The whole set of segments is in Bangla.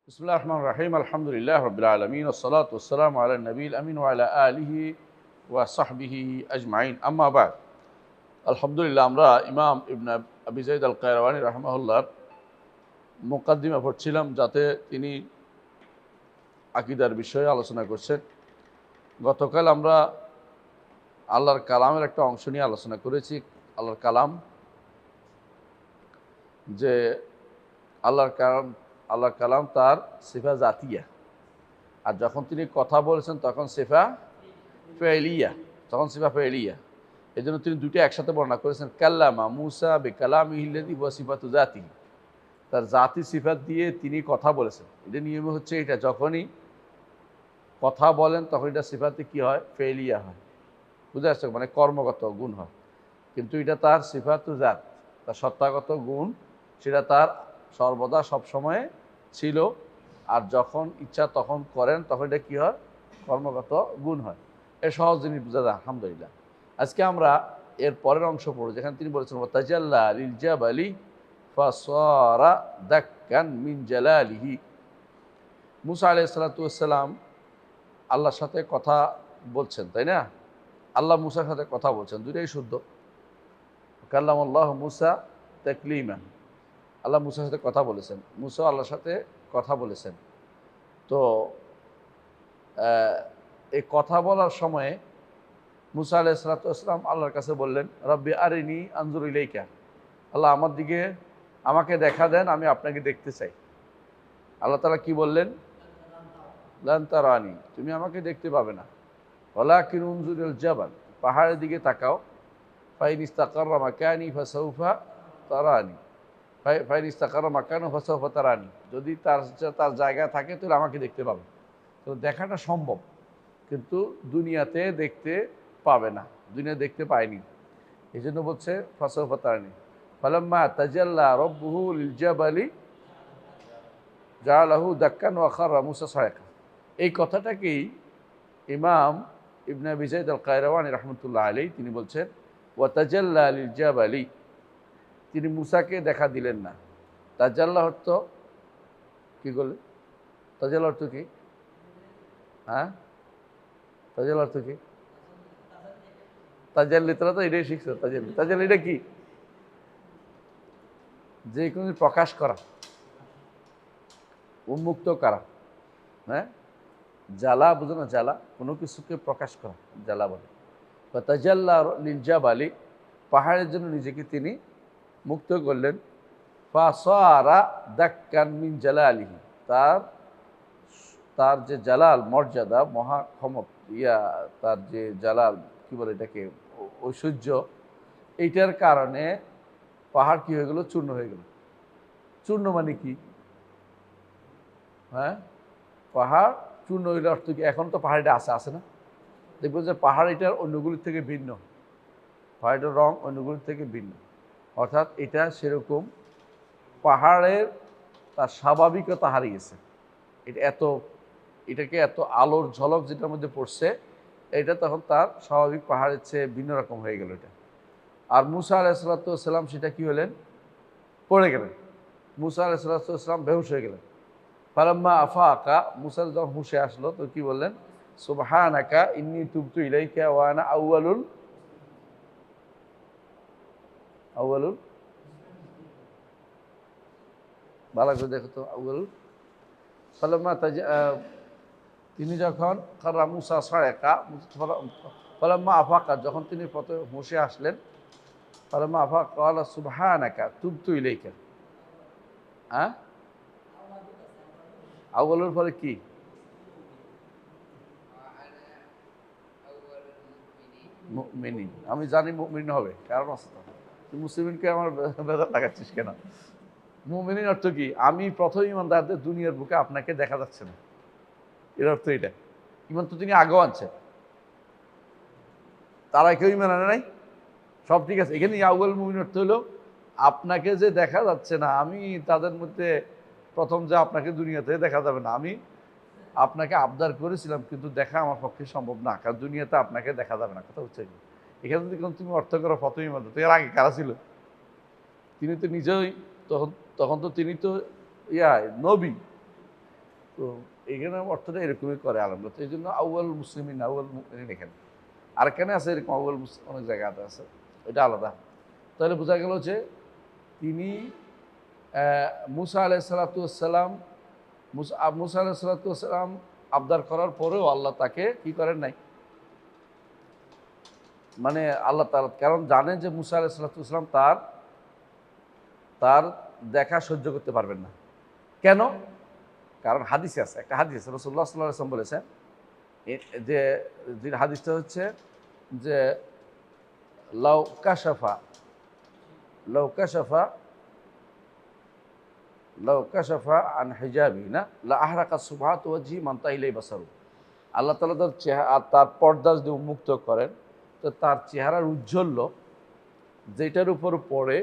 বিসমিল্লাহির রহমানির রহিম আলহামদুলিল্লাহ রাব্বিল আলামিন ওয়াসসালাতু ওয়াসসালামু আলা নবিয়িল আমিন ওয়া আলা আলিহি ওয়া সাহবিহি আজমাইন আম্মা বাদ। আলহামদুলিল্লাহ, আমরা ইমাম ইবনে আবি যায়েদ আল কায়রাওয়ানী রাহিমাহুল্লাহর মুকাদ্দিমা পড়ছিলাম, যাতে তিনি আকীদার বিষয়ে আলোচনা করছেন। গতকাল আমরা আল্লাহর কালামের একটা অংশ নিয়ে আলোচনা করেছি। আল্লাহর কালাম, যে আল্লাহর কালাম তার সিফা জাতিয়া, আর যখন তিনি কথা বলেছেন তখন সিফা ফেলিয়া, এই জন্য তিনি দুটো একসাথে বর্ণনা করেছেন। কাল্লামা মুসা বে কালামিহিল্লাযী ওয়া সিফাতু জাতিহি, তার জাতি সিফাত দিয়ে তিনি কথা বলেছেন। এটা নিয়ম হচ্ছে, এটা যখনই কথা বলেন তখন এটা সিফাতে কি হয়? ফেলিয়া হয়। বুঝে আসছে? মানে কর্মগত গুণ হয়। কিন্তু এটা তার সিফাতু জাত, তার সত্তাগত গুণ, সেটা তার সর্বদা সবসময়ে ছিল। আর যখন ইচ্ছা তখন করেন, তখন এটা কী হয়? কর্মগত গুণ হয়। এর সহজ জিনিস বোঝা যায়। আলহামদুলিল্লাহ, আজকে আমরা এর পরের অংশ পড়ব, যেখানে তিনি বলেছেন ওয়াতাজাল্লা লিল জাবালি ফাসারা দাক্কান মিন জালালিহি। মুসা আলাইহিস সালাতু ওয়াস সালাম আল্লাহর সাথে কথা বলছেন, তাই না? আল্লাহ মুসার সাথে কথা বলছেন, দুটোই শুদ্ধ। কাল্লামাল্লাহু মুসা তাকলিমান, আল্লাহ মুসার সাথে কথা বলেছেন, মুসা আল্লাহর সাথে কথা বলেছেন। তো এই কথা বলার সময়ে মুসা আলাইহিস সালাতু ওয়াস সালাম আল্লাহর কাছে বললেন, রব্বি আরিনি আনজুর ইলাইকা, আল্লাহ আমাকে দেখা দেন, আমি আপনাকে দেখতে চাই। আল্লাহ তাআলা কি বললেন? লান তারানি, তুমি আমাকে দেখতে পাবে না। ওয়ালাকিন উনজুরিল জাবাল, পাহাড়ের দিকে তাকাও। ফাইন ইস্তাকাররা মাকানি ফাসাউফা তারানি, ফাইন ইস্তাকাররা মাকানু ফাসাউফা তারানি, যদি তার জায়গা থাকে তাহলে আমাকে দেখতে পাবে। তো দেখাটা সম্ভব, কিন্তু দুনিয়াতে দেখতে পাবে না, দুনিয়া দেখতে পায়নি। এই জন্য বলছে ফাসাউফা তারানি। ফালাম্মা তাজাল্লা রব্বুহু লিল জাবালি জাআলাহু দাক্কান ওয়া খাররা মুসা সায়কা। এই কথাটাকেই ইমাম ইবনে আবি যায়েদ আল কায়রাওয়ানী রাহমাতুল্লাহ আলাইহি তিনি বলছেন ওয়াতাজাল্লা লিল জাবালি, তিনি মুসাকে দেখা দিলেন না। তাজাল্লা অর্থ কি করলেন? তাজাল্লা অর্থ কি? হ্যাঁ, তাজাল্লা অর্থ কি? তাজাল্লি, তোরা তো এটাই শিখছো। তাজাল্লি এটা কি? যে কোনো প্রকাশ করা, উন্মুক্ত করা। হ্যাঁ, জ্বালা বুঝো না? জ্বালা, কোনো কিছুকে প্রকাশ করা জ্বালা বলে। তাজাল্লা লিল জাবালি, পাহাড়ের জন্য নিজেকে তিনি মুক্ত করলেন। ফাসারা দাক্কান মিন জালালিহি, তার যে জালাল, মর্যাদা, মহাক্ষমত, তার যে জালাল, কি বলে এটাকে, ঐশ্বর্য, এইটার কারণে পাহাড় কি হয়ে গেল? চূর্ণ হয়ে গেল। চূর্ণ মানে কি? হ্যাঁ, পাহাড় চূর্ণ হইলে অর্থ কি? এখন তো পাহাড়টা আছে না? দেখবো যে পাহাড় এটার অন্যগুলির থেকে ভিন্ন, পাহাড়ের রং অন্যগুলির থেকে ভিন্ন। অর্থাৎ এটা সেরকম পাহাড়ের তার স্বাভাবিকতা হারিয়েছে। এটাকে এত আলোর ঝলক যেটার মধ্যে পড়ছে, এটা তখন তার স্বাভাবিক পাহাড়ের চেয়ে ভিন্ন রকম হয়ে গেল এটা। আর মুসা আলাইহিস সালাতু ওয়াস সালাম সেটা কি হলেন? পড়ে গেলেন। মুসা আলাইহিস সালাতু ওয়াস সালাম বেহুশ হয়ে গেলেন। ফালাম্মা আফাকা, মুসা যখন হুঁশে আসলো তো কি বললেন? সুবহানাকা ইন্নী তুবতু ইলাইকা ওয়া আনা আউয়ালুল ভালো করে দেখো তো, ফালাম্মা তিনি যখন কাররা মুসা সায়কা, ফালাম্মা আফাকা, যখন তিনি প্রথমে হুঁশে আসলেন, ফালাম্মা আফাকা ক্বালা সুবহানাকা তুবতু ইলাইকা। হ্যাঁ, আউয়ালুর পরে কি? মুমিনিন। আমি জানি মুমিন হবে, কারণ আছে তো। তুই মুসলিমিনকে আমার বেজার লাগাচ্ছিস কেন? মুমিনিন অর্থ কি? আমি প্রথম ইমানদারদের দুনিয়ার বুকে আপনাকে দেখা যাচ্ছে না, এর অর্থ এটা। ইমান তো তিনি আগেও আনছেন, তারা কেউ ইমান আনে নাই, সব ঠিক আছে। এখানে আউয়াল মুমিন অর্থ হলো আপনাকে যে দেখা যাচ্ছে না, আমি তাদের মধ্যে প্রথম, যে আপনাকে দুনিয়াতে দেখা যাবে না, আমি আপনাকে আবদার করেছিলাম, কিন্তু দেখা আমার পক্ষে সম্ভব না, কারণ দুনিয়াতে আপনাকে দেখা যাবে না। কথা হচ্ছে এখানে যদি তুমি অর্থ করো প্রথম ইমানদার, তো এর আগে কারা ছিল? তিনি তো নিজেই, তখন তো তিনি তো নবী, তো এখানে অর্থটা এরকমই করে আলমরা, তো এই জন্য আউয়াল মুসলিমিন আউয়াল মুমিনিন এখানে। আর এখানে আছে এরকম আউয়াল মুসলিম, অনেক জায়গাতে আছে, এটা আলাদা। তাহলে বোঝা গেল যে তিনি মুসা আলাইসালাতাম মুসা আলাইসালাতাম আবদার করার পরেও আল্লাহ তাকে কি করেন নাই, মানে আল্লাহ তাআলা কারণ জানেন যে মুসা আলাইসালাতাম তার তার দেখা সহ্য করতে পারবেন না। কেন? কারণ হাদিসে আছে, একটা হাদিস আছে, রাসূলুল্লাহ সাল্লাল্লাহু আলাইহি ওয়াসাল্লাম বলেছেন যে হাদিসটা হচ্ছে যে লাউ কাশাফা লাউ কাশাফা লাউ কাশাফা আন হিজাবি না লা আহরাকা সুবহাতু ওয়াজহি মান তাইলাই বাসারু। আল্লাহ তাআলা তার চেহারা, তার পর্দা যদি উন্মুক্ত করেন তো তার চেহারার উজ্জ্বল্য যেটার উপর পড়ে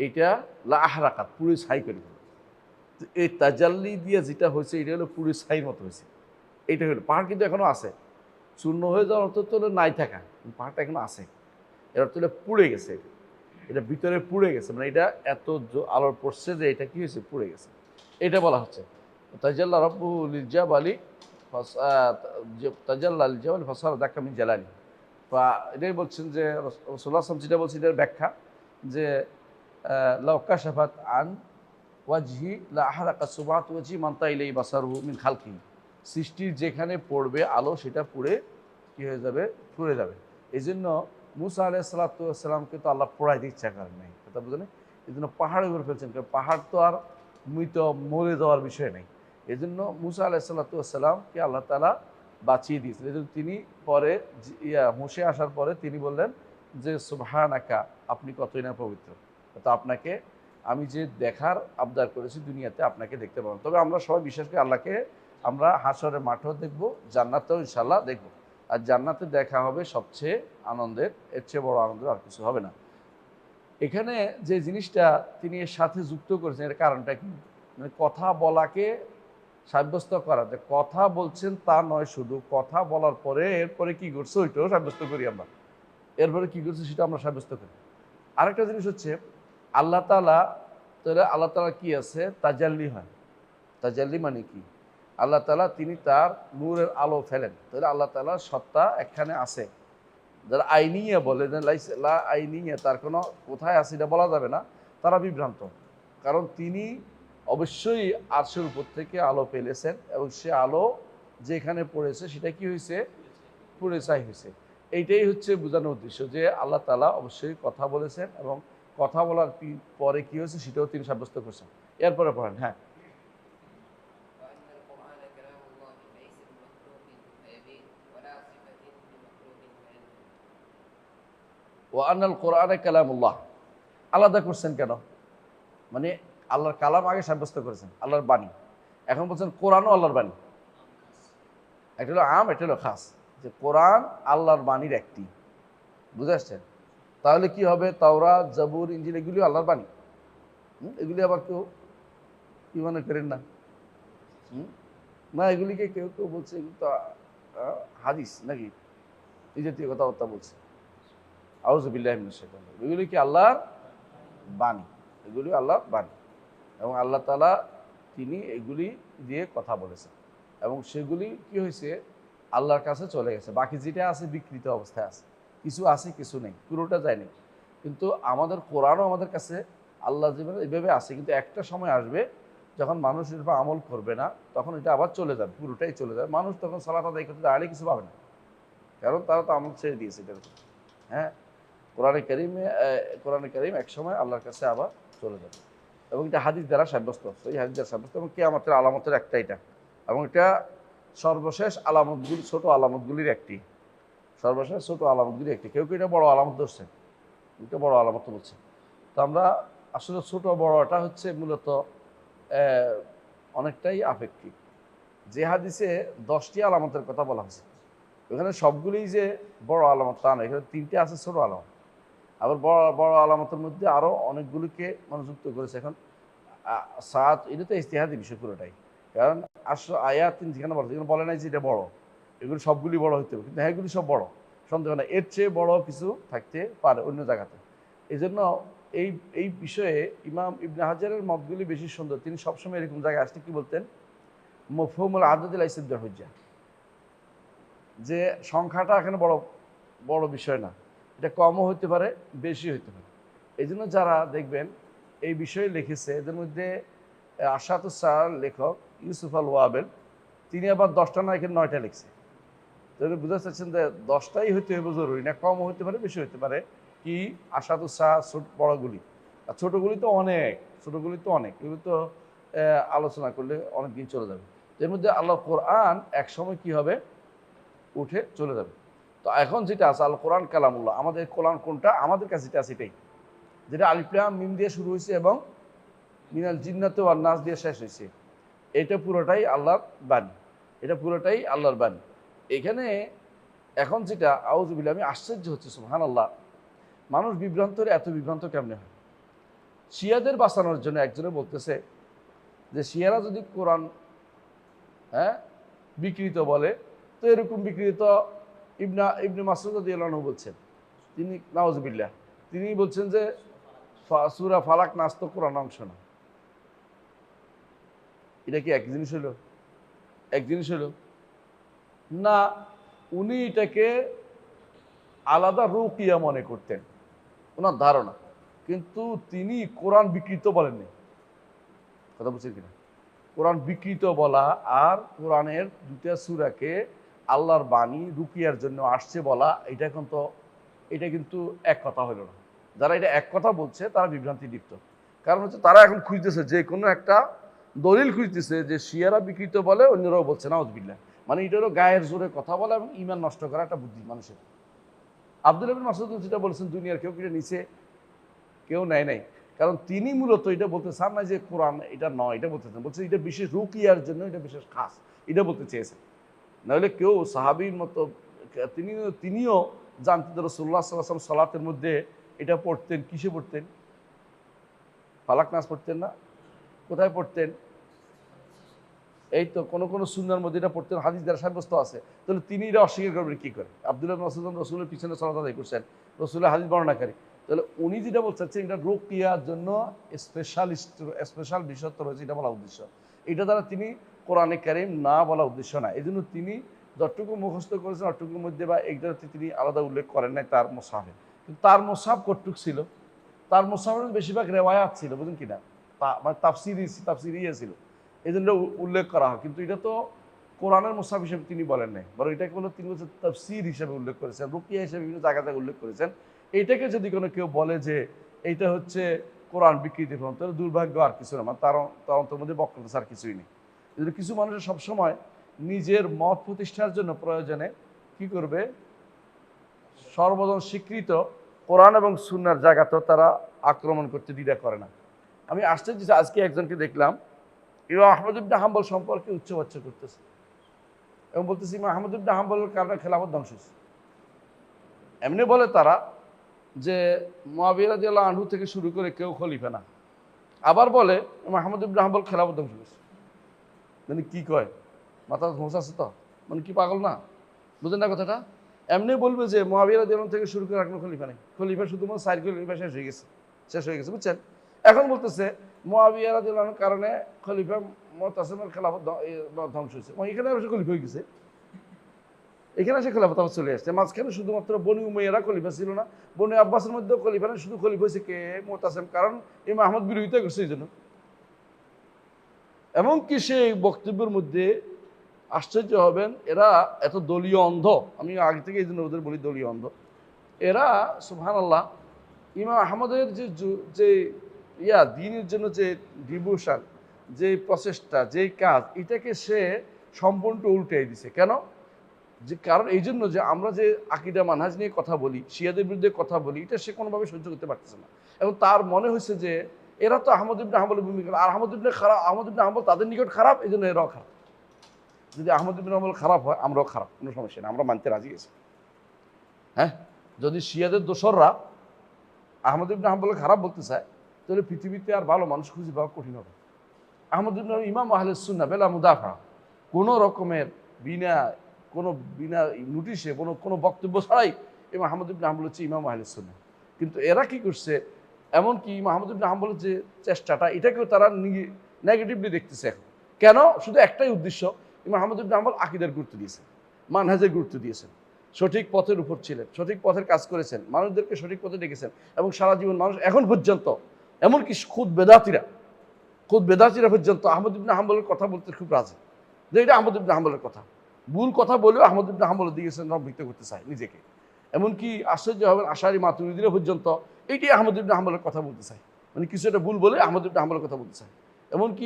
এটা লা আহরাকাত পুরো ছাই করে দিল। তো এই তাজাল্লি দিয়ে যেটা হয়েছে এটা হলো পুরো ছাইয়ের মতো হয়েছে। এইটা হলো পাহাড়, কিন্তু এখনো আছে, চূর্ণ হয়ে যাওয়ার অর্থ তো নাই থাকা, পাহাড়টা এখনো আছে, এর অর্থ হলো পুড়ে গেছে, এটা ভিতরে পুড়ে গেছে, মানে এটা এত আলোর পড়ছে যে এটা কি হয়েছে, পুড়ে গেছে, এটা বলা হচ্ছে। তাজাল্লা রব্বুল জাবালি তাজাল্লা আল জাবাল ফাসারা দাকা মিন জালালি। বা এটাই বলছেন যে রাসূলুল্লাহ সাল্লাল্লাহু আলাইহি ওয়াসাল্লাম যেটা বলছেন এটার ব্যাখ্যা যে লাউ কাশাফাত আন ওয়াজহি লা আহরাকা সুবহাতু ওয়াজহি মান তাইলাই বাসারহু মিন খালকি। সৃষ্টির যেখানে পড়বে আলো সেটা পুড়ে কি হয়ে যাবে, পুড়ে যাবে। এই জন্য মুসা আলাইহিসসালামকে তো আল্লাহ পোড়াইতে ইচ্ছা করেন নাই, কথা বুঝলেন, এই জন্য পাহাড়ের উপর ফেলছেন, কারণ পাহাড় তো আর মরে যাওয়ার বিষয় নেই। এই জন্য মুসা আলাইহিসসালামকে আল্লাহ তাআলা বাঁচিয়ে দিয়েছিলেন। এই জন্য তিনি পরে মুসে আসার পরে তিনি বললেন যে সুবহানাকা, আপনি কতই না পবিত্র, তো আপনাকে আমি যে দেখার আবদার করেছি দুনিয়াতে আপনাকে দেখতে পাবো। তবে আমরা সবাই বিশ্বাস করি আল্লাহকে, আমরা হাশরের মাঠেও দেখবো, জান্নাতেও ইনশাল্লাহ দেখবো। আর জান্নাতে দেখা হবে সবচেয়ে আনন্দের, এর চেয়ে বড় আনন্দের আর কিছু হবে না। এখানে যে জিনিসটা তিনি এর সাথে যুক্ত করেছেন এর কারণটা কি, মানে কথা বলাকে সাব্যস্ত করা, যে কথা বলছেন তা নয়, শুধু কথা বলার পরে এরপরে কি করছে ওইটাও সাব্যস্ত করি আমরা, এরপরে কি করছে সেটা আমরা সাব্যস্ত করি। আরেকটা জিনিস হচ্ছে আল্লাহ তাআলা, তাহলে আল্লাহ তাআলা কি আছে, তাজাল্লি হয়। তাজাল্লি মানে কি, আল্লাহ তাআলা তিনি তার নূরের আলো ফেলেন, তাহলে আল্লাহ তাআলার সত্তা এখানে আছে। যারা আইনিয়া বলে যে লা আইনিয়া, তার কোনো কোথায় আছে এটা বলা যাবে না, তারা বিভ্রান্ত। কারণ তিনি অবশ্যই আরশের উপর থেকে আলো ফেলেছেন এবং সে আলো যেখানে পড়েছে সেটা কি হয়েছে, পুড়ে ছাই হয়েছে। এইটাই হচ্ছে বোঝানোর উদ্দেশ্য যে আল্লাহ তাআলা অবশ্যই কথা বলেছেন এবং কথা বলার পরে কি হয়েছে সেটাও তিনি সাব্যস্ত করছেন। এরপরে পড়েন। হ্যাঁ, ওয়া আন্নাল কোরআনে কালামুল্লাহ, আলাদা করছেন কেন, মানে আল্লাহর কালাম আগে সাব্যস্ত করেছেন, আল্লাহর বাণী, এখন বলছেন কোরআনও আল্লাহর বাণী। একটা হলো আম, একটা হলো খাস, যে কোরআন আল্লাহর বাণীর একটি, বুঝে আসছেন? তাহলে কি হবে, তাওরাত জাবুর ইনজিল এগুলি আল্লাহর বাণী, এগুলি আবার কেউ কি মনে করেন না, না এগুলিকে কেউ কেউ বলছে এগুলো তো হাদিস নাকি, এই জাতীয় কথাবার্তা বলছে। আউযুবিল্লাহি মিনাশ শাইতানির রাজিম। এগুলি কি আল্লাহর বাণী, এগুলি আল্লাহর বাণী এবং আল্লাহ তাআলা তিনি এগুলি দিয়ে কথা বলেছেন এবং সেগুলি কি হয়েছে, আল্লাহর কাছে চলে গেছে। বাকি যেটা আছে বিকৃত অবস্থায় আছে, কিছু আছে কিছু নেই, পুরোটা যায়নি। কিন্তু আমাদের কোরআনও আমাদের কাছে আল্লাহ যেভাবে এভাবে আছে, কিন্তু একটা সময় আসবে যখন মানুষ এর উপর আমল করবে না, তখন এটা আবার চলে যাবে, পুরোটাই চলে যাবে। মানুষ তখন সালাত আদায় করতে দাঁড়ালে কিছু পাবে না, কারণ তারা তো আমল ছেড়ে দিয়েছে এটার উপর। হ্যাঁ, কোরআনে কারিম এক সময় আল্লাহর কাছে আবার চলে যাবে এবং এটা হাদিস দ্বারা সাব্যস্ত, এই হাদিস দ্বারা সাব্যস্ত, এবং কিয়ামতের আলামতের একটা এটা, এবং এটা সর্বশেষ আলামতগুলি, ছোট আলামতগুলির একটি, সর্বশেষ ছোট আলামতগুলির একটি। কেউ কেউ এটা বড় আলামত ধরছেন, এটা বড় আলামত বলছে। তো আমরা আসলে ছোট বড়টা হচ্ছে মূলত অনেকটাই আপেক্ষিক। যে হাদিসে 10টি আলামতের কথা বলা হয়েছে, ওখানে সবগুলি যে বড় আলামত তা নয়, এখানে 3টে আছে ছোট আলামত। আবার বড় বড় আলামতের মধ্যে আরও অনেকগুলিকে যুক্ত করেছে। এখন সাত, এটা তো ইজতিহাদি বিষয় পুরোটাই, কারণ আয়াত যেখানে বলে, যেখানে বলে নাই যে এটা বড়, এগুলি সবগুলি বড় হইতে হবে, কিন্তু হ্যাঁ এগুলি সব বড়, সন্দেহ না, এর চেয়ে বড় কিছু থাকতে পারে অন্য জায়গাতে। এই জন্য এই বিষয়ে ইমাম ইবনে হাজারের মতগুলি বেশি সুন্দর। তিনি সবসময় এরকম জায়গায় আসলে কি বলতেন মফহুমুল আদদ লাইসা বিহুজ্জাহ, যে সংখ্যাটা এখানে বড় বড় বিষয় না, এটা কমও হতে পারে বেশি হতে পারে। এই জন্য যারা দেখবেন এই বিষয়ে লিখেছে, এদের মধ্যে আশাতুসার লেখক ইউসুফ আল ওয়াবেল, তিনি আবার 10টা না এখানে 9টা লিখছে। তাহলে বুঝতে চাচ্ছেন যে 10টাই হইতে হবে জরুরি না, কমও হতে পারে বেশি হতে পারে। কি আশাতুসা ছোট বড়গুলি, আর ছোটোগুলি তো অনেক, ছোটোগুলি তো অনেক, এগুলো তো আলোচনা করলে অনেক দিন চলে যাবে। এর মধ্যে আল্লাহ কোরআন এক সময় কি হবে, উঠে চলে যাবে। তো এখন যেটা আছে আল কোরআন কালামুল্লাহ, আমাদের কোরআন কোনটা, আমাদের কাছে যেটা আছে এটাই, যেটা আলিফ লাম মিম দিয়ে শুরু হয়েছে এবং মিনাল জিন্নাতে ওয়ান নাস দিয়ে শেষ হয়েছে, এটা পুরোটাই আল্লাহর বাণী, এটা পুরোটাই আল্লাহর বাণী। এখানে এখন যেটা আউযুবিল্লাহ, আমি আশ্চর্য হচ্ছে সুবহানাল্লাহ, মানুষ বিভ্রান্ত, এত বিভ্রান্ত কেমনে হয়। শিয়াদের বাঁচানোর জন্য একজনে বলতেছে যে শিয়ারা যদি কোরআন বিকৃত বলে, তো এরকম বিকৃত ইবনে মাসউদ রাদিয়াল্লাহু আনহু বলছেন, তিনি নাউযুবিল্লাহ, তিনি বলছেন যে সূরা ফালাক নাস তো কোরআন অংশ না। এটা কি এক জিনিস হলো? এক জিনিস হলো না, উনি এটাকে আলাদা রুকিয়া মনে করতেন, ওনার ধারণা, কিন্তু তিনি কোরআন বিকৃত বলেননি। কথা বুঝছেন কিনা? কোরআন বিকৃত বলা আর কোরআনের দুটা সূরাকে আল্লাহর বাণী রুকিয়ার জন্য আসছে বলা, এটা কিন্তু এক কথা হলো না। যারা এটা এক কথা বলছে তারা বিভ্রান্তি লিপ্ত। কারণ হচ্ছে তারা এখন খুঁজতেছে যে কোনো একটা দলিল খুঁজতেছে যে শিয়ারা বিকৃত বলে, অন্যরাও বলছে নাউযুবিল্লাহ, মানে এটা হলো গায়ের জোরে কথা বলা এবং ঈমান নষ্ট করা একটা বুদ্ধি মানুষের। আব্দুল্লাহ ইবনে মাসউদ যেটা বলেছেন, দুনিয়ার কেউ কেটে নিচে কেউ নেয় নাই, কারণ তিনি মূলত এটা বলতে চান না যে কোরআন এটা নয়, এটা বলতে চান, বলছে এটা বিশেষ রুকিয়ার জন্য, এটা বিশেষ খাস, এটা বলতে চেয়েছেন। নাহলে কেউ সাহাবীর মতো তিনিও জানতেন রাসূলুল্লাহ সাল্লাল্লাহু আলাইহি ওয়াসাল্লাম সালাতের মধ্যে এটা পড়তেন, কিসে পড়তেন? ফালাক নাস পড়তেন না? কোথায় পড়তেন? এই তো কোনো সুন্নাহর মধ্যে এটা পড়তেন, হাদিস দ্বারা সাব্যস্ত আছে। তাহলে তিনি এটা অস্বীকার করবেন কি করে? আব্দুল্লাহ ইবনে মাসউদ রাসূলের পিছনে সালাত আদায় করছেন, রাসূলের হাদিস বর্ণনাকারী। তাহলে উনি যেটা বলছেন এটা রুকিয়ার জন্য স্পেশাল বিশেষত্ব রয়েছে, এটা বলা উদ্দেশ্য। এটা দ্বারা তিনি কোরআনে কারীম না বলা উদ্দেশ্য না। এই জন্য তিনি যতটুকু মুখস্থ করেছেন অতটুকুর মধ্যে বা এইটাতে তিনি আলাদা উল্লেখ করেন নাই তার মুসহাফে। কিন্তু তার মুসহাফ কতটুক ছিল? তার মুসহাফের বেশিরভাগ রেওয়ায়াত ছিল, বুঝলেন কিনা, মানে তাফসিরি ছিল, এই জন্য উল্লেখ করা হয়। কিন্তু এটা তো কোরআনের মুসহাফ হিসেবে তিনি বলেন নাই, বরং এটাকে বলে তিনি বলছেন তাফসির হিসেবে উল্লেখ করেছেন, রুকিয়া হিসেবে বিভিন্ন জায়গায় উল্লেখ করেছেন। এইটাকে যদি কোনো কেউ বলে যে এইটা হচ্ছে কোরআন বিকৃতি ফলন, তাহলে দুর্ভাগ্য আর কিছু না, মানে তার অন্তর মধ্যে বক্রতা আর কিছুই নেই। এই জন্য কিছু মানুষের সবসময় নিজের মত প্রতিষ্ঠার জন্য প্রয়োজনে কি করবে, সর্বজন স্বীকৃত কোরআন এবং সুন্নাহর জায়গাতেও তারা আক্রমণ করতে দ্বিধা করে না। আমি আশ্চর্য যে আজকে একজনকে দেখলাম ইমাম আহমদ ইবনে হাম্বল সম্পর্কে উচ্চবাচ্য করতেছে এবং বলতেছে ইমাম আহমদ ইবনে হাম্বলের কারণে খেলাফত ধ্বংস হয়েছে। এমনি বলে তারা যে মুআবিয়া রাদিয়াল্লাহু আনহু থেকে শুরু করে কেউ খলিফা না। আবার বলে ইমাম আহমদ ইবনে হাম্বল খেলাফত ধ্বংস হয়েছে। মানে কি কয়, মাথা ঘোষ আছে তো, মানে কি পাগল না? বুঝেন না কথাটা? এমনি বলবে যে মুআবিয়া রাদিয়াল্লাহু আনহু থেকে শুরু করে আর কোনো খলিফা নেই, খলিফা শুধুমাত্র 4 খলিফা শেষ হয়ে গেছে, বুঝছেন? এখন বলতেছে মুআবিয়া রাদিয়াল্লাহু আনহুর কারণে খলিফা মুতাসিমের খেলাফত ধ্বংস হয়েছে। এখানে অবশ্য খলিফা হয়ে গেছে, এখানে এসে খেলাফত আবার চলে আসছে। মাঝখানে শুধুমাত্র বনি উমাইয়ারা খলিফা ছিল না, বনি আব্বাসের মধ্যেও খলিফা না, শুধু খলিফা হয়েছে কে? মুতাসিম, কারণ ইমাম আহমদ বিরোধিতা করছে এই জন্য। এমনকি সেই বক্তব্যের মধ্যে আশ্চর্য হবেন, এরা এত দলীয় অন্ধ, আমি আগে থেকে এই জন্য ওদের বলি দলীয় অন্ধ। এরা সুবহানাল্লাহ ইমাম আহমদের যে দ্বীনের জন্য যে ডিভোশন, যে প্রচেষ্টা, যেই কাজ, এটাকে সে সম্পূর্ণ উল্টাই দিছে। কেন? যে কারণ এই জন্য যে আমরা যে আকীদা মানহাজ নিয়ে কথা বলি, শিয়াদের বিরুদ্ধে কথা বলি, এটা সে কোনোভাবে সহ্য করতে পারতেছে না। এবং তার মনে হয়েছে যে এরা তো আহমদ ইবনে হাম্বলের ভূমিকা, আর আহমদ ইবনে হাম্বল তাদের নিকট খারাপ, এই জন্য এরাও খারাপ। যদি আহমদ ইবনে হাম্বল খারাপ হয়, আমরাও খারাপ, কোনো সমস্যা নেই, আমরা মানতে রাজি আছি। হ্যাঁ, যদি শিয়াদের দোসররা আহমদ ইবনে হাম্বলকে খারাপ বলতে চায়, তাহলে পৃথিবীতে আর ভালো মানুষ খুঁজে পাওয়া কঠিন হবে। আহমদ ইবনে ইমাম আহলে সুন্নাহ বেলা মুদাফা, কোনো রকমের বিনা নোটিশে, কোনো বক্তব্য ছাড়াই ইমাম আহমদ ইবনে হাম্বল হচ্ছে ইমাম আহলে সুন্নাহ। কিন্তু এরা কি করছে, এমনকি ইমাম আহমদ ইবনে হাম্বলের যে চেষ্টাটা, এটাকেও তারা নেগেটিভলি দেখতেছে এখন। কেন? শুধু একটাই উদ্দেশ্য, ইমাম আহমদ ইবনে হাম্বল আকীদার গুরুত্ব দিয়েছেন, মানহাজের গুরুত্ব দিয়েছেন, সঠিক পথের উপর ছিলেন, সঠিক পথের কাজ করেছেন, মানুষদেরকে সঠিক পথে ডেকেছেন, এবং সারা জীবন মানুষ এখন পর্যন্ত, এমনকি খুদ বেদাতিরা পর্যন্ত আহমদ ইবনে হাম্বলের কথা বলতে খুব রাজি, যে এটা আহমদ ইবনে হাম্বলের কথা। ভুল কথা বলেও আহমদ ইবনে হাম্বলের দিকে সম্পৃক্ত করতে চায় নিজেকে। এমনকি আশ্চর্য হবেন, আশারি মাতুরিদিরা পর্যন্ত এইটাই আহমদ ইবনে হাম্বলের কথা বলতে চায়, মানে কিছু একটা ভুল বলে আহমদ ইবনে হাম্বলের কথা বলতে চায়। এমনকি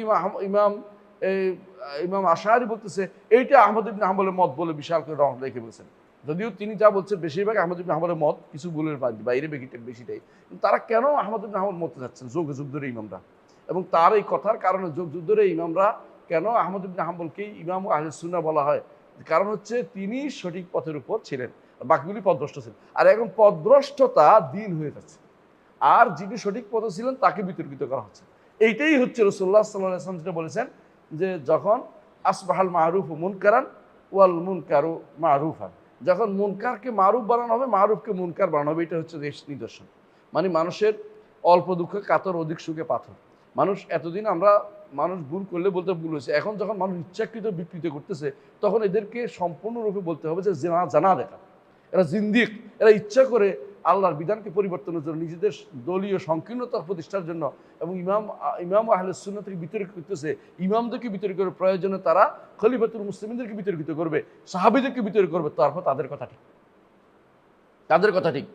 ইমাম আশারি বলতেছে এইটা আহমদ ইবনে হাম্বলের মত বলে বিশাল করে রং রেখে বলছেন। যদিও তিনি যা বলছেন বেশিরভাগ আহমদ ইবনে হাম্বলের মত, কিছু ভুলের বাইরে বেশিটাই। তারা কেন আহমদ ইবনে হাম্বল মতে যাচ্ছেন যুগ ধরে ইমামরা, এবং তার এই কথার কারণে যুগ ধরে ইমামরা কেন আহমদ ইবনে হাম্বলকেই ইমাম আহলে সুন্নাহ বলা হয়? কারণ হচ্ছে তিনি সঠিক পথের উপর ছিলেন, বাকিগুলি পথভ্রষ্ট ছিলেন। আর এখন পথভ্রষ্টতা দিন হয়ে যাচ্ছে, আর যিনি সঠিক পথে ছিলেন তাকে বিতর্কিত করা হচ্ছে। এইটাই হচ্ছে রাসূলুল্লাহ সাল্লাল্লাহু আলাইহি ওয়াসাল্লাম যেটা বলেছেন, যে যখন আসবাহাল মারুফ মুনকারান ওয়াল মুনকারু মারুফান, যখন মুনকারকে মারুফ বানানো হবে, মারুফকে মুনকার বানানো হবে, এটা হচ্ছে নিদর্শন। মানে মানুষের অল্প দুঃখে কাতর, অধিক সুখে পাথর। এতদিন মানুষ ভুল করলে বলতে ভুল হয়েছে, এখন যখন মানুষ ইচ্ছাকৃত বিকৃত করতেছে, তখন এদেরকে সম্পূর্ণরূপে বলতে হবে যে জানা দেখা, এরা জিন্দিক, এরা ইচ্ছা করে আল্লাহর বিধানকে পরিবর্তনের জন্য, নিজেদের দলীয় সংকীর্ণতা প্রতিষ্ঠার জন্য, এবং ইমাম আহলে সুন্নাহ থেকে বিতর্ক করতেছে, ইমামদেরকে বিতর্ক করে, প্রয়োজনে তারা খলিফাতুল মুসলিমিনদেরকে বিতর্কিত করবে, সাহাবীদেরকে বিতর্ক করবে। তারপর তাদের কথা ঠিক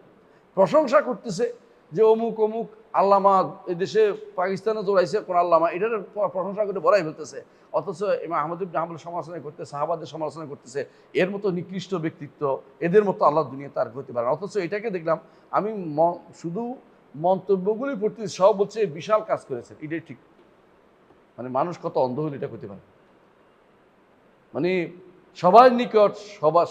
প্রশংসা করতেছে যে অমুক আল্লামা এদেশে পাকিস্তানে জোড়াইছে কোন আল্লামা, এটার প্রশংসা করে বড়াই ফেলতেছে। অথচ ইমাম আহমদ ইবনে হাম্বলের সমালোচনা করতে, সাহাবাদের সমালোচনা করতেছে, এর মতো নিকৃষ্ট ব্যক্তিত্ব, এদের মতো আল্লাহ দুনিয়া তার হতে পারে না। অথচ এটাকে দেখলাম আমি শুধু মন্তব্যগুলি পড়তে, সব বলছে বিশাল কাজ করেছেন, এটাই ঠিক। মানে মানুষ কত অন্ধ হলে এটা করতে পারে। মানে সবার নিকট,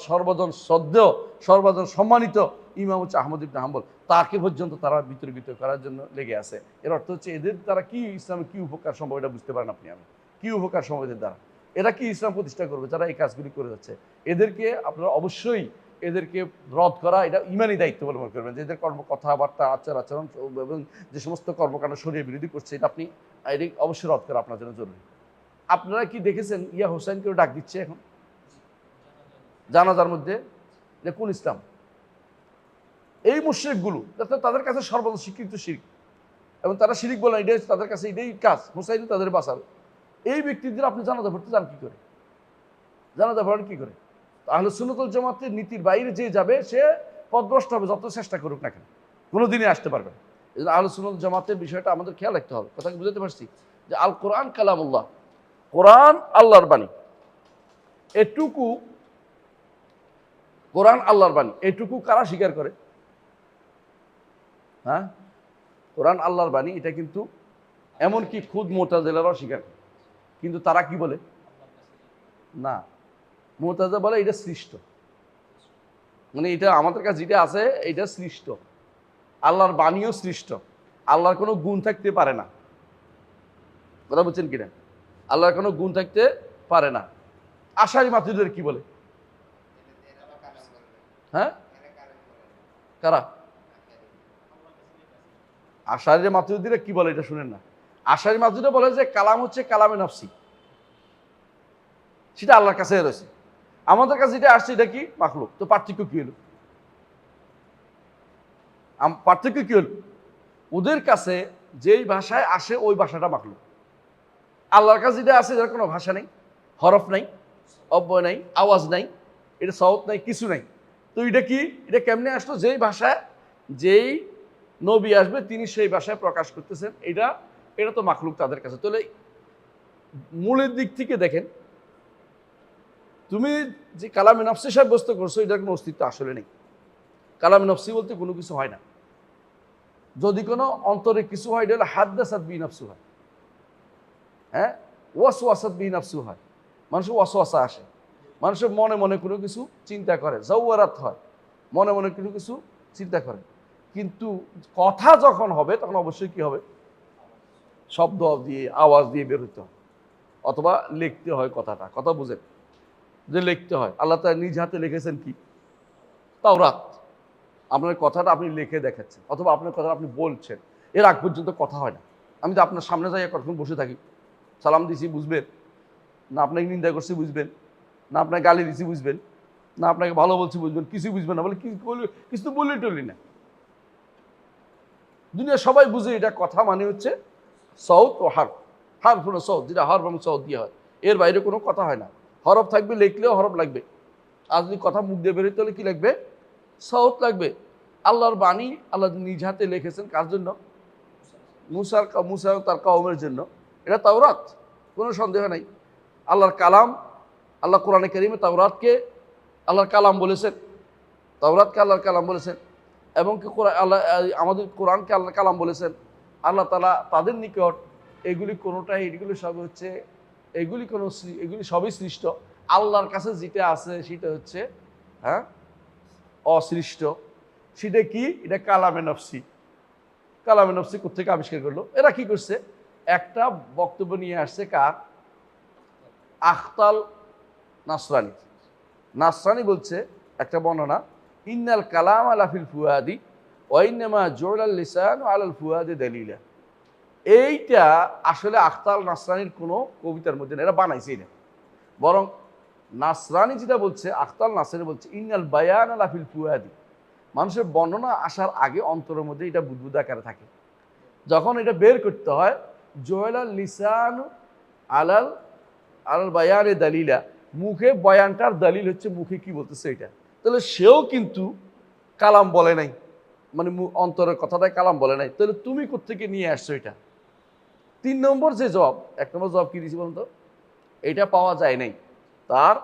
সর্বজন শ্রদ্ধেয়, সর্বজন সম্মানিত ইমাম হচ্ছে আহমদ ইবনে হাম্বল, তাকে পর্যন্ত তারা বিতর্কিত করার জন্য লেগে আছে। এর অর্থ হচ্ছে এদের দ্বারা কি ইসলামে কি উপকার সম্ভব, এটা বুঝতে পারেন আপনি, আমি কি উপকার সম্ভব এদের দ্বারা, এরা কি ইসলাম প্রতিষ্ঠা করবে যারা এই কাজগুলি করে যাচ্ছে। এদেরকে আপনারা অবশ্যই এদেরকে রদ করা, এটা ইমানি দায়িত্ব বলে মনে করবেন, যে এদের কথাবার্তা, আচরণ এবং যে সমস্ত কর্মকাণ্ড শরীয়ত বিরোধী করছে, এটা আপনি অবশ্যই রদ করা আপনার জন্য জরুরি। আপনারা কি দেখেছেন ইয়া হোসেনকেও ডাক দিচ্ছে এখন জানাজার মধ্যে? এটা কোন ইসলাম? এই মুশরিকগুলো তাদের কাছে সর্বদা স্বীকৃত শিরক, এবং তারা শিরক বলে এটাই তাদের কাছে, এটাই কাজ, হুসাইন তাদের বাঁচাবে। এই ব্যক্তিদের আপনি জানাজা পড়তে যান কি করে? জানাজা পড়েন কি করে? আহলে সুন্নাত ওয়াল জামাতের নীতির বাইরে যে যাবে সে পথভ্রষ্ট হবে, যত চেষ্টা করুক না কেন, কোনোদিনই আসতে পারবে না। এই জন্য আহলে সুন্নাত ওয়াল জামাতের বিষয়টা আমাদের খেয়াল রাখতে হবে। কথা বুঝতে পারছি যে আল কোরআন কালামুল্লাহ, কোরআন আল্লাহর বাণী, এটুকু কোরআন আল্লাহর বাণী, এটুকু কারা স্বীকার করে? হ্যাঁ, কোরআন আল্লাহর বাণী, এটা কিন্তু এমনকি খুদ মুতাজিলারাও স্বীকার করে। কিন্তু তারা কি বলে? না, মুতাজিলা বলে এটা সৃষ্ট, মানে এটা আমাদের কাছে যেটা আছে এটা সৃষ্ট, আল্লাহর বাণীও সৃষ্ট, আল্লাহর কোনো গুণ থাকতে পারে না। কথা বলছেন কিনা? আল্লাহর কোনো গুণ থাকতে পারে না। আশারি মাতুরিদের কি বলে? হ্যাঁ, কারা? আশারি মাতুরিদিরা কি বলে এটা শুনেন না? আশারি মাতুরিদিরা বলে যে কালাম হচ্ছে কালামে নফসি, সেটা আল্লাহর কাছে রয়েছে, আমাদের কাছে যেটা আসছে এটা কি মাখলুক। তো পার্থক্য কি হলো? ওদের কাছে যেই ভাষায় আসে ওই ভাষাটা মাখলুক, আল্লাহর কাছে যেটা আছে এটার কোনো ভাষা নেই, হরফ নাই, অব্যয় নাই, আওয়াজ নাই, এটা সাউত নাই, কিছু নাই। তো এটা কি, এটা কেমনে আসলো? যেই ভাষায় যেই নবী আসবে তিনি সেই ভাষায় প্রকাশ করতেছেন, এটা তো মাখলুক তাদের কাছে। তাহলে মূলের দিক থেকে দেখেন, তুমি যে কালামে নফসি সাব্যস্ত করছো, এটার কোনো অস্তিত্ব আসলে নেই। কালামে নফসি বলতে কোনো কিছু হয় না, যদি কোনো অন্তরে কিছু হয় এটা হলো হাদ্দাসাত বি নফসু হয়, হ্যাঁ, ওয়াসওয়াসাত বি নফসু হয়, মানুষের ওয়াসওয়াসা আসে, মানুষের মনে মনে কোনো কিছু চিন্তা করে, জাওয়ারাত হয়, মনে মনে কোনো কিছু চিন্তা করে। কিন্তু কথা যখন হবে তখন অবশ্যই কি হবে? শব্দ দিয়ে, আওয়াজ দিয়ে বের হতে হয়, অথবা লিখতে হয় কথাটা। কথা বুঝেন যে লিখতে হয়। আল্লাহ তাআলা নিজ হাতে লিখেছেন কি? তাওরাত। আপনার কথাটা আপনি লিখে দেখাচ্ছেন, অথবা আপনার কথা আপনি বলছেন, এর আগ পর্যন্ত কথা হয় না। আমি তো আপনার সামনে যাই কতক্ষণ বসে থাকি, সালাম দিছি বুঝবেন, না আপনাকে নিন্দা করছি বুঝবেন, না আপনাকে গালি দিচ্ছি বুঝবেন, না আপনাকে ভালো বলছি বুঝবেন, কিছুই বুঝবেন না। বলে কিছু তো বললি টলি না। দুনিয়া সবাই বুঝে এটা কথা মানে হচ্ছে সৌদ ও হার্ফ। হার্ফ হলো সৌদ, যেটা হরফ এবং সৌদ দিয়ে হয়, এর বাইরে কোনো কথা হয় না। হরফ থাকবে, লিখলেও হরফ লাগবে। আর যদি কথা মুখ দিয়ে বেরোতে হলে কি লাগবে? সৌদ লাগবে। আল্লাহর বাণী আল্লাহ নিজ হাতে লিখেছেন কার জন্য? মুসা তার কওমের জন্য। এটা তাওরাত, কোনো সন্দেহ নাই। আল্লাহর কালাম, আল্লাহ কোরআনে কারীমে তাওরাতকে আল্লাহর কালাম বলেছেন, তাওরাতকে আল্লাহর কালাম বলেছেন, এবং কি আল্লাহ আমাদের কোরআনকে আল্লাহর কালাম বলেছেন। আল্লাহ তাআলা তাদের নিকট এগুলি কোনোটাই, এগুলি সব হচ্ছে, এগুলি সবই সৃষ্ট। আল্লাহর কাছে যেটা আছে সেটা হচ্ছে অসৃষ্ট। সেটা কি? এটা কালামে নফসি। কালামে নফসি কোত্থেকে আবিষ্কার করলো? এরা কি করছে? একটা বক্তব্য নিয়ে আসছে কার? আখতাল নাসরানি। নাসরানি বলছে একটা বর্ণনা, ইন্নাল কালাম আলা ফিল ফুয়াদি ওয়াইন্নামা জুইলাল লিসান আলাল ফুয়াদি দালিলা। এইটা আসলে আখতাল নাসরানির কোনো কবিতার মধ্যে না, এরা বানাইছে এটা। বরং নাসরানি যেটা বলছে, আখতাল নাসরানি বলছে ইন্নাল বায়ান আলা ফিল ফুয়াদি, মানুষের বর্ণনা আসার আগে অন্তরের মধ্যে এটা বুদবুদ আকারে থাকে। যখন এটা বের করতে হয়, জুইলাল লিসান আলাল আলাল বায়ানে দালিলা, মুখে বয়ানটার দলিল হচ্ছে মুখে কি বলতেছে এটা। তাহলে সেও কিন্তু কালাম বলে নাই, মানে অন্তরের কথাটাই কালাম বলে নাই। তাহলে তুমি কোত্থেকে নিয়ে আসছো এটা? 3 নম্বর যে জবাব, 1 নম্বর জবাব কি দিয়েছি বলুন তো? এটা পাওয়া যায় নাই তার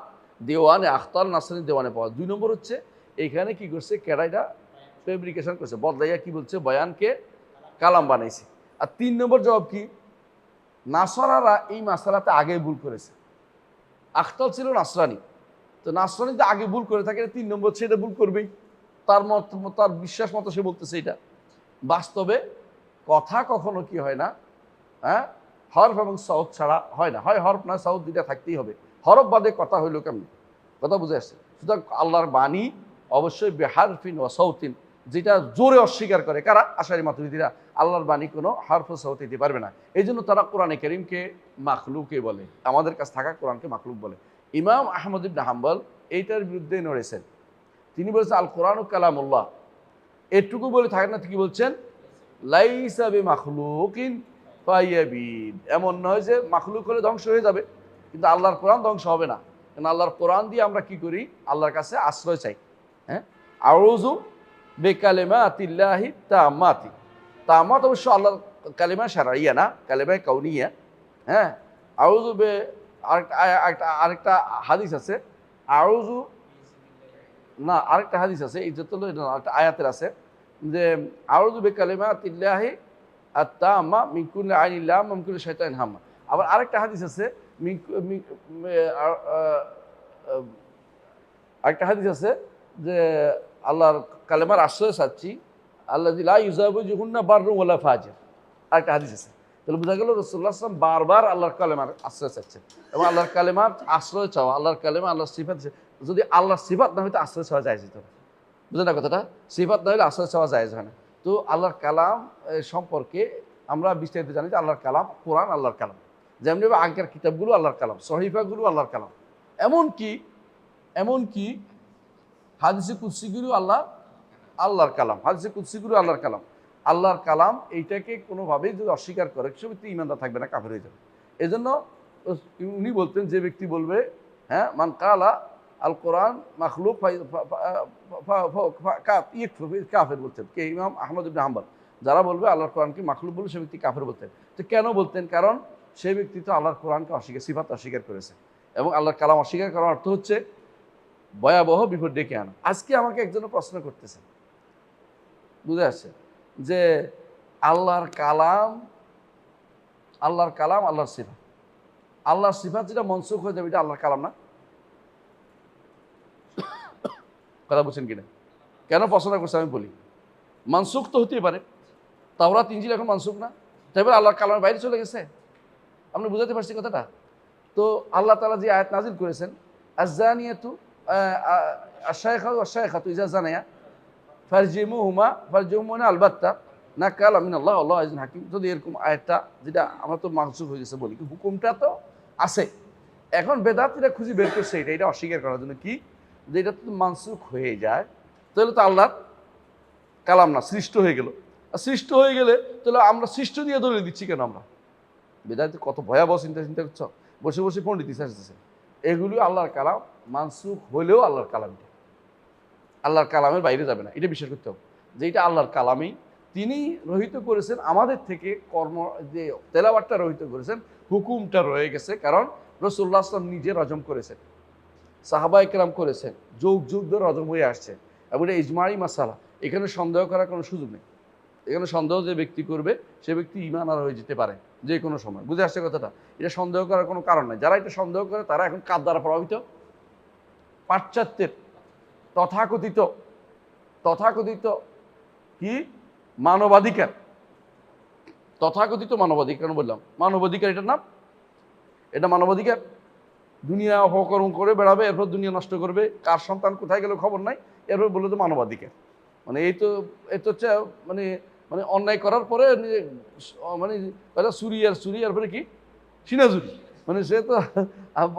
দেওয়ানে, আখতাল নাসরানি দেওয়ানে পাওয়া। 2 নম্বর হচ্ছে এইখানে কি করছে, কেডাইটা ফেব্রিকেশন করছে, বদলাইয়া কি বলছে, বয়ানকে কালাম বানাইছে। আর 3 নম্বর জবাব কি, নাসরারা এই মাসালাতে আগে ভুল করেছে। আখতাল ছিল নাসরানি, তো নাসরানি তো আগে ভুল করে থাকে, 3 নম্বর সেটা ভুল করবেই। তার মত, তার বিশ্বাস মতো সে বলতেছে এটা। বাস্তবে কথা কখনো কি হয় না, হরফ এবং সৌদ ছাড়া হয় না। হয় হরফ না সৌদ, দুইটা থাকতেই হবে। হরফ বাদে কথা হইল কেমন? কথা বুঝে আসছে? সুতরাং আল্লাহর বাণী অবশ্যই বেহারফিন ও সৌতিন, যেটা জোরে অস্বীকার করে কারা? আশারি মাতুরিদিরা। আল্লাহর বাণী কোনো হরফ ও সৌত দিতে পারবে না। এই জন্য তারা কোরআনে কারীমকে মাখলুকে বলে, আমাদের কাছে থাকা কোরআনকে মাখলুক বলে। ইমাম আহমদ ইবনে হাম্বল এইটার বিরুদ্ধে নড়েছেন। তিনি বলেছেন আল কোরআন কালামুল্লাহ। এটুকু বলে থাকেন না, কি বলছেন? লাইসা বিমাখলুকিন ফায়াবিদ। এমন নয় যে মাখলুক হলে ধ্বংস হয়ে যাবে, কিন্তু আল্লাহর কোরআন ধ্বংস হবে না। কারণ আল্লাহর কোরআন দিয়ে আমরা কি করি? আল্লাহর কাছে আশ্রয় চাই। আউযু বিকালিমাতিল্লাহি তাম্মাতি। তাম্মাত অবশ্য আল্লাহর কালিমা শারঈয়া না, কালিমা কাউনিয়া। আউযু বে আরেকটা হাদিস আছে, আউযু না, আরেকটা হাদিস আছে, এই যত একটা আয়াতের আছে যে আউযু বিকালিমাতিল্লাহি আত-তাম্মা মিন কুল্লি আইনিন লাম্মা মিন কুল্লি শাইতানিন হাম্মা। আবার আরেকটা হাদিস আছে, আরেকটা হাদিস আছে যে আল্লাহর কালেমার আশ্রয় চাচ্ছি, আল্লাযী লা ইউযাবিজুহুন্না বাররুন ওয়ালা ফাজির। আরেকটা হাদিস আছে। তাহলে বোঝা গেল রাসূলুল্লাহ সাল্লাল্লাহু আলাইহি ওয়াসাল্লাম বারবার আল্লাহর কালেমার আশ্রয় চাচ্ছেন, এবং আল্লাহর কালেমার আশ্রয় চাওয়া, আল্লাহর কালেমা, আল্লাহর সিফাত, যদি আল্লাহর সিফাত না হইতো আশ্রয় চাওয়া যায় যেত না। বুঝলেন না কথাটা? সিফাত না হলে আশ্রয় চাওয়া যায় না। তো আল্লাহর কালাম সম্পর্কে আমরা বিস্তারিত জানি যে আল্লাহর কালাম কোরআন আল্লাহর কালাম, যেমনি আগের কিতাবগুলো আল্লাহর কালাম, সহিফাগুলো আল্লাহর কালাম। এমনকি হাদিসে কুদসিগুলো আল্লাহর কালাম, হাদিসে কুদসিগুলো আল্লাহর কালাম। আল্লাহর কালাম এইটাকে কোনোভাবেই যদি অস্বীকার করে, সে ব্যক্তি ঈমানদার থাকবে না, কাফের হয়ে যাবে। এজন্য উনি বলতেন, যে ব্যক্তি বলবে মান কালা আল কোরআন মাখলুক কাফের বলতেন কে? ইমাম আহমদ ইবনে হাম্বল। যারা বলবে আল্লাহর কোরআনকে মাখলুক বলে, সে ব্যক্তি কাফের বলতেন। তো কেন বলতেন? কারণ সেই ব্যক্তি তো আল্লাহর কোরআনকে অস্বীকার, সিফাত অস্বীকার করেছে, এবং আল্লাহর কালাম অস্বীকার করার অর্থ হচ্ছে ভয়াবহ বিপদ ডেকে আনা। আজকে আমাকে একজন প্রশ্ন করতেছে, বুঝে আসছে যে আল্লাহর কালাম আল্লাহর সিফাত, আল্লাহর সিফাত যেটা মনসুখ হয়ে যাবে, এটা আল্লাহর কালাম না? কথা বলছেন কিনা? কেন প্রশ্ন করছে আমি বলি। মানসুখ তো হতেই পারে, তাওরাত ইনজিল এখন মানসুখ না, তাই বলে আল্লাহর কালামের বাইরে চলে গেছে? আপনি বুঝাতে পারছি কথাটা? তো আল্লাহ তাআলা যে আয়াত নাজিল করেছেন, আয-যানিয়াতু আশ-শাইখা ওয়াশ-শাইখাতু ইযা জানায়া ফারজিমুহুমা আলবাত্তা নাকালা মিনাল্লাহ আল্লাহু আযীজুন হাকীম। যদি এরকম আয়াতটা, যেটা আমরা তো মানসুখ হয়ে গেছে বলি, হুকুমটা তো আছে, এখন বেদাতিরা খুঁজে বের করছে এটা অস্বীকার করার জন্য কি, যে এটা তো মানসুখ হয়ে যায়, তাহলে তো আল্লাহর কালাম না, সৃষ্ট হয়ে গেল। আর সৃষ্ট হয়ে গেলে তাহলে আমরা সৃষ্ট দিয়ে দলিল দিচ্ছি কেন আমরা? বেদাতি কত ভয়াবহ চিন্তা করছ, বসে বসে পণ্ডিত আসতেছে। এগুলি আল্লাহর কালাম, মানসুখ হলেও আল্লাহর কালাম, আল্লাহর কালামের বাইরে যাবে না, এটা বিশ্বাস করতে হবে যে এটা আল্লাহর কালামই। তিনি রহিত করেছেন আমাদের থেকে, কর্ম যে তেলাওয়াতটা রহিত করেছেন, হুকুমটা রয়ে গেছে, কারণ রাসূলুল্লাহ সাল্লাল্লাহু আলাইহি ওয়াসাল্লাম নিজে রজম করেছেন, সাহাবা ইকরাম করেছেন, যুগ যুগ ধরে রজম হয়ে আসছে, এবং এটা ইজমাই মাসালা, এখানে সন্দেহ করার কোনো সুযোগ নেই। এখানে সন্দেহ যে ব্যক্তি করবে সে ব্যক্তি ঈমান আর হয়ে যেতে পারে যে কোনো সময়। বুঝে আসছে কথাটা? এটা সন্দেহ করার কোনো কারণ নেই। যারা এটা সন্দেহ করে তারা এখন কার দ্বারা প্রভাবিত? পাশ্চাত্যের তথাকথিত তথাকথিত কি মানবাধিকার, তথাকথিত মানবাধিকার বললাম, মানবাধিকার এটার নাম, এটা মানবাধিকার। দুনিয়া অপকর্ম করে বেড়াবে, এরপর দুনিয়া নষ্ট করবে, কার সন্তান কোথায় গেল খবর নাই, এরপর বললো তো মানবাধিকার। মানে এই তো হচ্ছে মানে মানে অন্যায় করার পরে মানে চুরি আর চুরি, এরপরে কি সিনাজুরি, মানে সে তো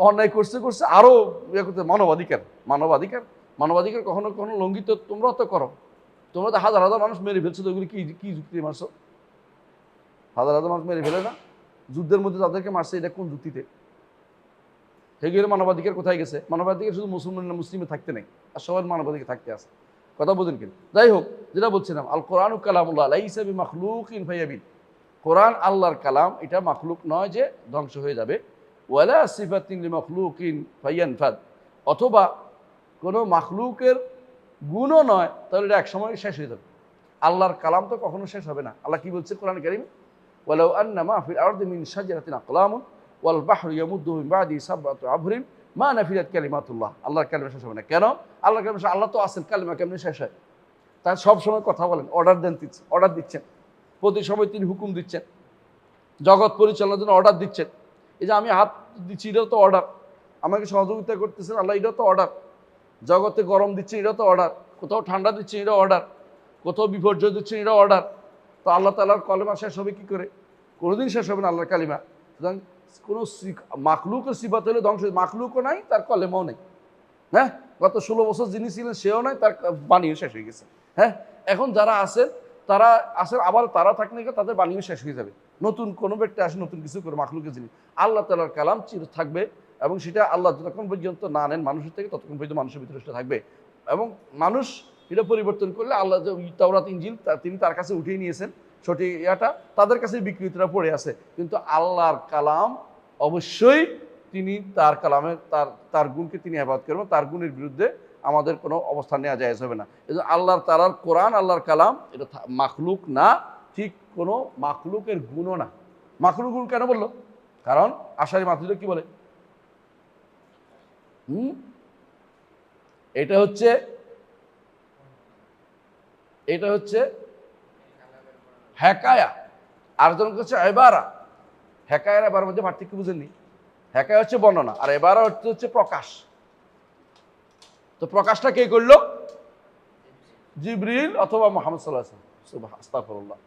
অন্যায় করছে আরো ইয়ে করতে। মানবাধিকার মানবাধিকার মানবাধিকার কখনো কখনো লঙ্ঘিত তোমরাও তো করো। তোমরা তো হাজার হাজার মানুষ মেরে ফেলছো, তো ওগুলি কি কি যুক্তি মারছো? হাজার হাজার মানুষ মেরে ফেলে না, যুদ্ধের মধ্যে তাদেরকে মারছে, এটা কোন যুক্তিতে? সেগুলো মানবাধিকার কোথায় গেছে? মানবাধিকার শুধু মুসলমান না মুসলিমে থাকতে নেই, আর সবার মানবাধিকার থাকতে আছে। কথা বোঝেন কিন্তু। যাই হোক, যেটা বলছিলাম, আল কোরআন কালামুল্লাহ লাইসা বিমাখলুকিন ফায়াবিন, কোরআন আল্লাহর কালাম, এটা মাখলুক নয় যে ধ্বংস হয়ে যাবে। ওয়ালা সিফাতিন লিমাখলুকিন ফায়ানফাদ, অথবা কোনো মাখলুকের গুণও নয়, তাহলে এটা একসময় শেষ হয়ে যাবে। আল্লাহর কালাম তো কখনো শেষ হবে না। আল্লাহ কি বলছে কোরআন কারীমে? ওয়ালাউ আন্না মা ফিল আরদি মিন শাজারাতিন আকলামুন ওয়াল বাহরু ইয়ামুদ্দুহু মিন বাদি সাবআতি আবহুরিন মা নাফিদাত কালিমাতুল্লাহ। আল্লাহর কালাম শেষ হবে না কেন? আল্লাহর কালাম, আল্লাহ তো আছেন, কালিমা কেমনে শেষ হয়? তার সব সময় কথা বলেন, অর্ডার দিচ্ছেন, প্রতি সময় তিনি হুকুম দিচ্ছেন, জগৎ পরিচালনার জন্য অর্ডার দিচ্ছেন। এই যে আমি হাত দিচ্ছি, এটাও তো অর্ডার। আমাকে সহযোগিতা করতেছেন আল্লাহ, এটাও তো অর্ডার। জগতে গরম দিচ্ছেন, এটাও তো অর্ডার। কোথাও ঠান্ডা দিচ্ছেন, এটাও অর্ডার। কোথাও বিপর্যয় দিচ্ছেন, এটাও অর্ডার। তো আল্লাহ তাআলার কালিমা শেষ হবে কি করে? কোনোদিন শেষ হবে না আল্লাহর কালিমা। সুতরাং কোনো মাখলুকের সিফাত হলে ধ্বংস, মাখলুকও নাই, তার কলেমাও নেই। হ্যাঁ, গত 16 বছর যিনি ছিলেন সেও নয়, তার বাণীও শেষ হয়ে গেছে। হ্যাঁ, এখন যারা আছেন তারা আসেন, আবার তারা থাকলে তাদের বাণীও শেষ হয়ে যাবে। নতুন কোনো ব্যক্তি আসে, নতুন কিছু করে মাখলুকের জিনিস। আল্লাহ তাআলার কালাম চির থাকবে, এবং সেটা আল্লাহ যতক্ষণ পর্যন্ত না নেন মানুষের থেকে, ততক্ষণ পর্যন্ত মানুষের ভিতরে সেটা থাকবে। এবং মানুষ এটা পরিবর্তন করলে, আল্লাহ যে তাওরাত ইনজিল তিনি তার কাছে উঠিয়ে নিয়েছেন, সঠিক ইয়াটা তাদের কাছে বিকৃতিটা পড়ে আছে। কিন্তু আল্লাহর কালাম অবশ্যই তিনি তার কালামের তার গুণকে তিনি হেফাজত করবেন, তার গুণের বিরুদ্ধে আমাদের কোনো অবস্থান নেওয়া জায়েজ হবে না। এই জন্য আল্লাহর তাআলার কোরআন, আল্লাহর কালাম, এটা মাখলুক না, ঠিক কোনো মাখলুকের গুণও না। মাখলুক গুণ কেন বললো? কারণ আশারি মাতুরিদীরা কি বলে? এটা হচ্ছে হেকায়া, আরেকজন হচ্ছে এবারা। হেকায়ার এবার মধ্যে পার্থক্য বুঝেননি? হেকায়া হচ্ছে বর্ণনা, আর এবারা হচ্ছে প্রকাশ। তো প্রকাশটা কে করলো? জিবরিল অথবা মুহাম্মদ সাল্লাল্লাহু আলাইহি ওয়াসাল্লাম। আস্তাগফিরুল্লাহ,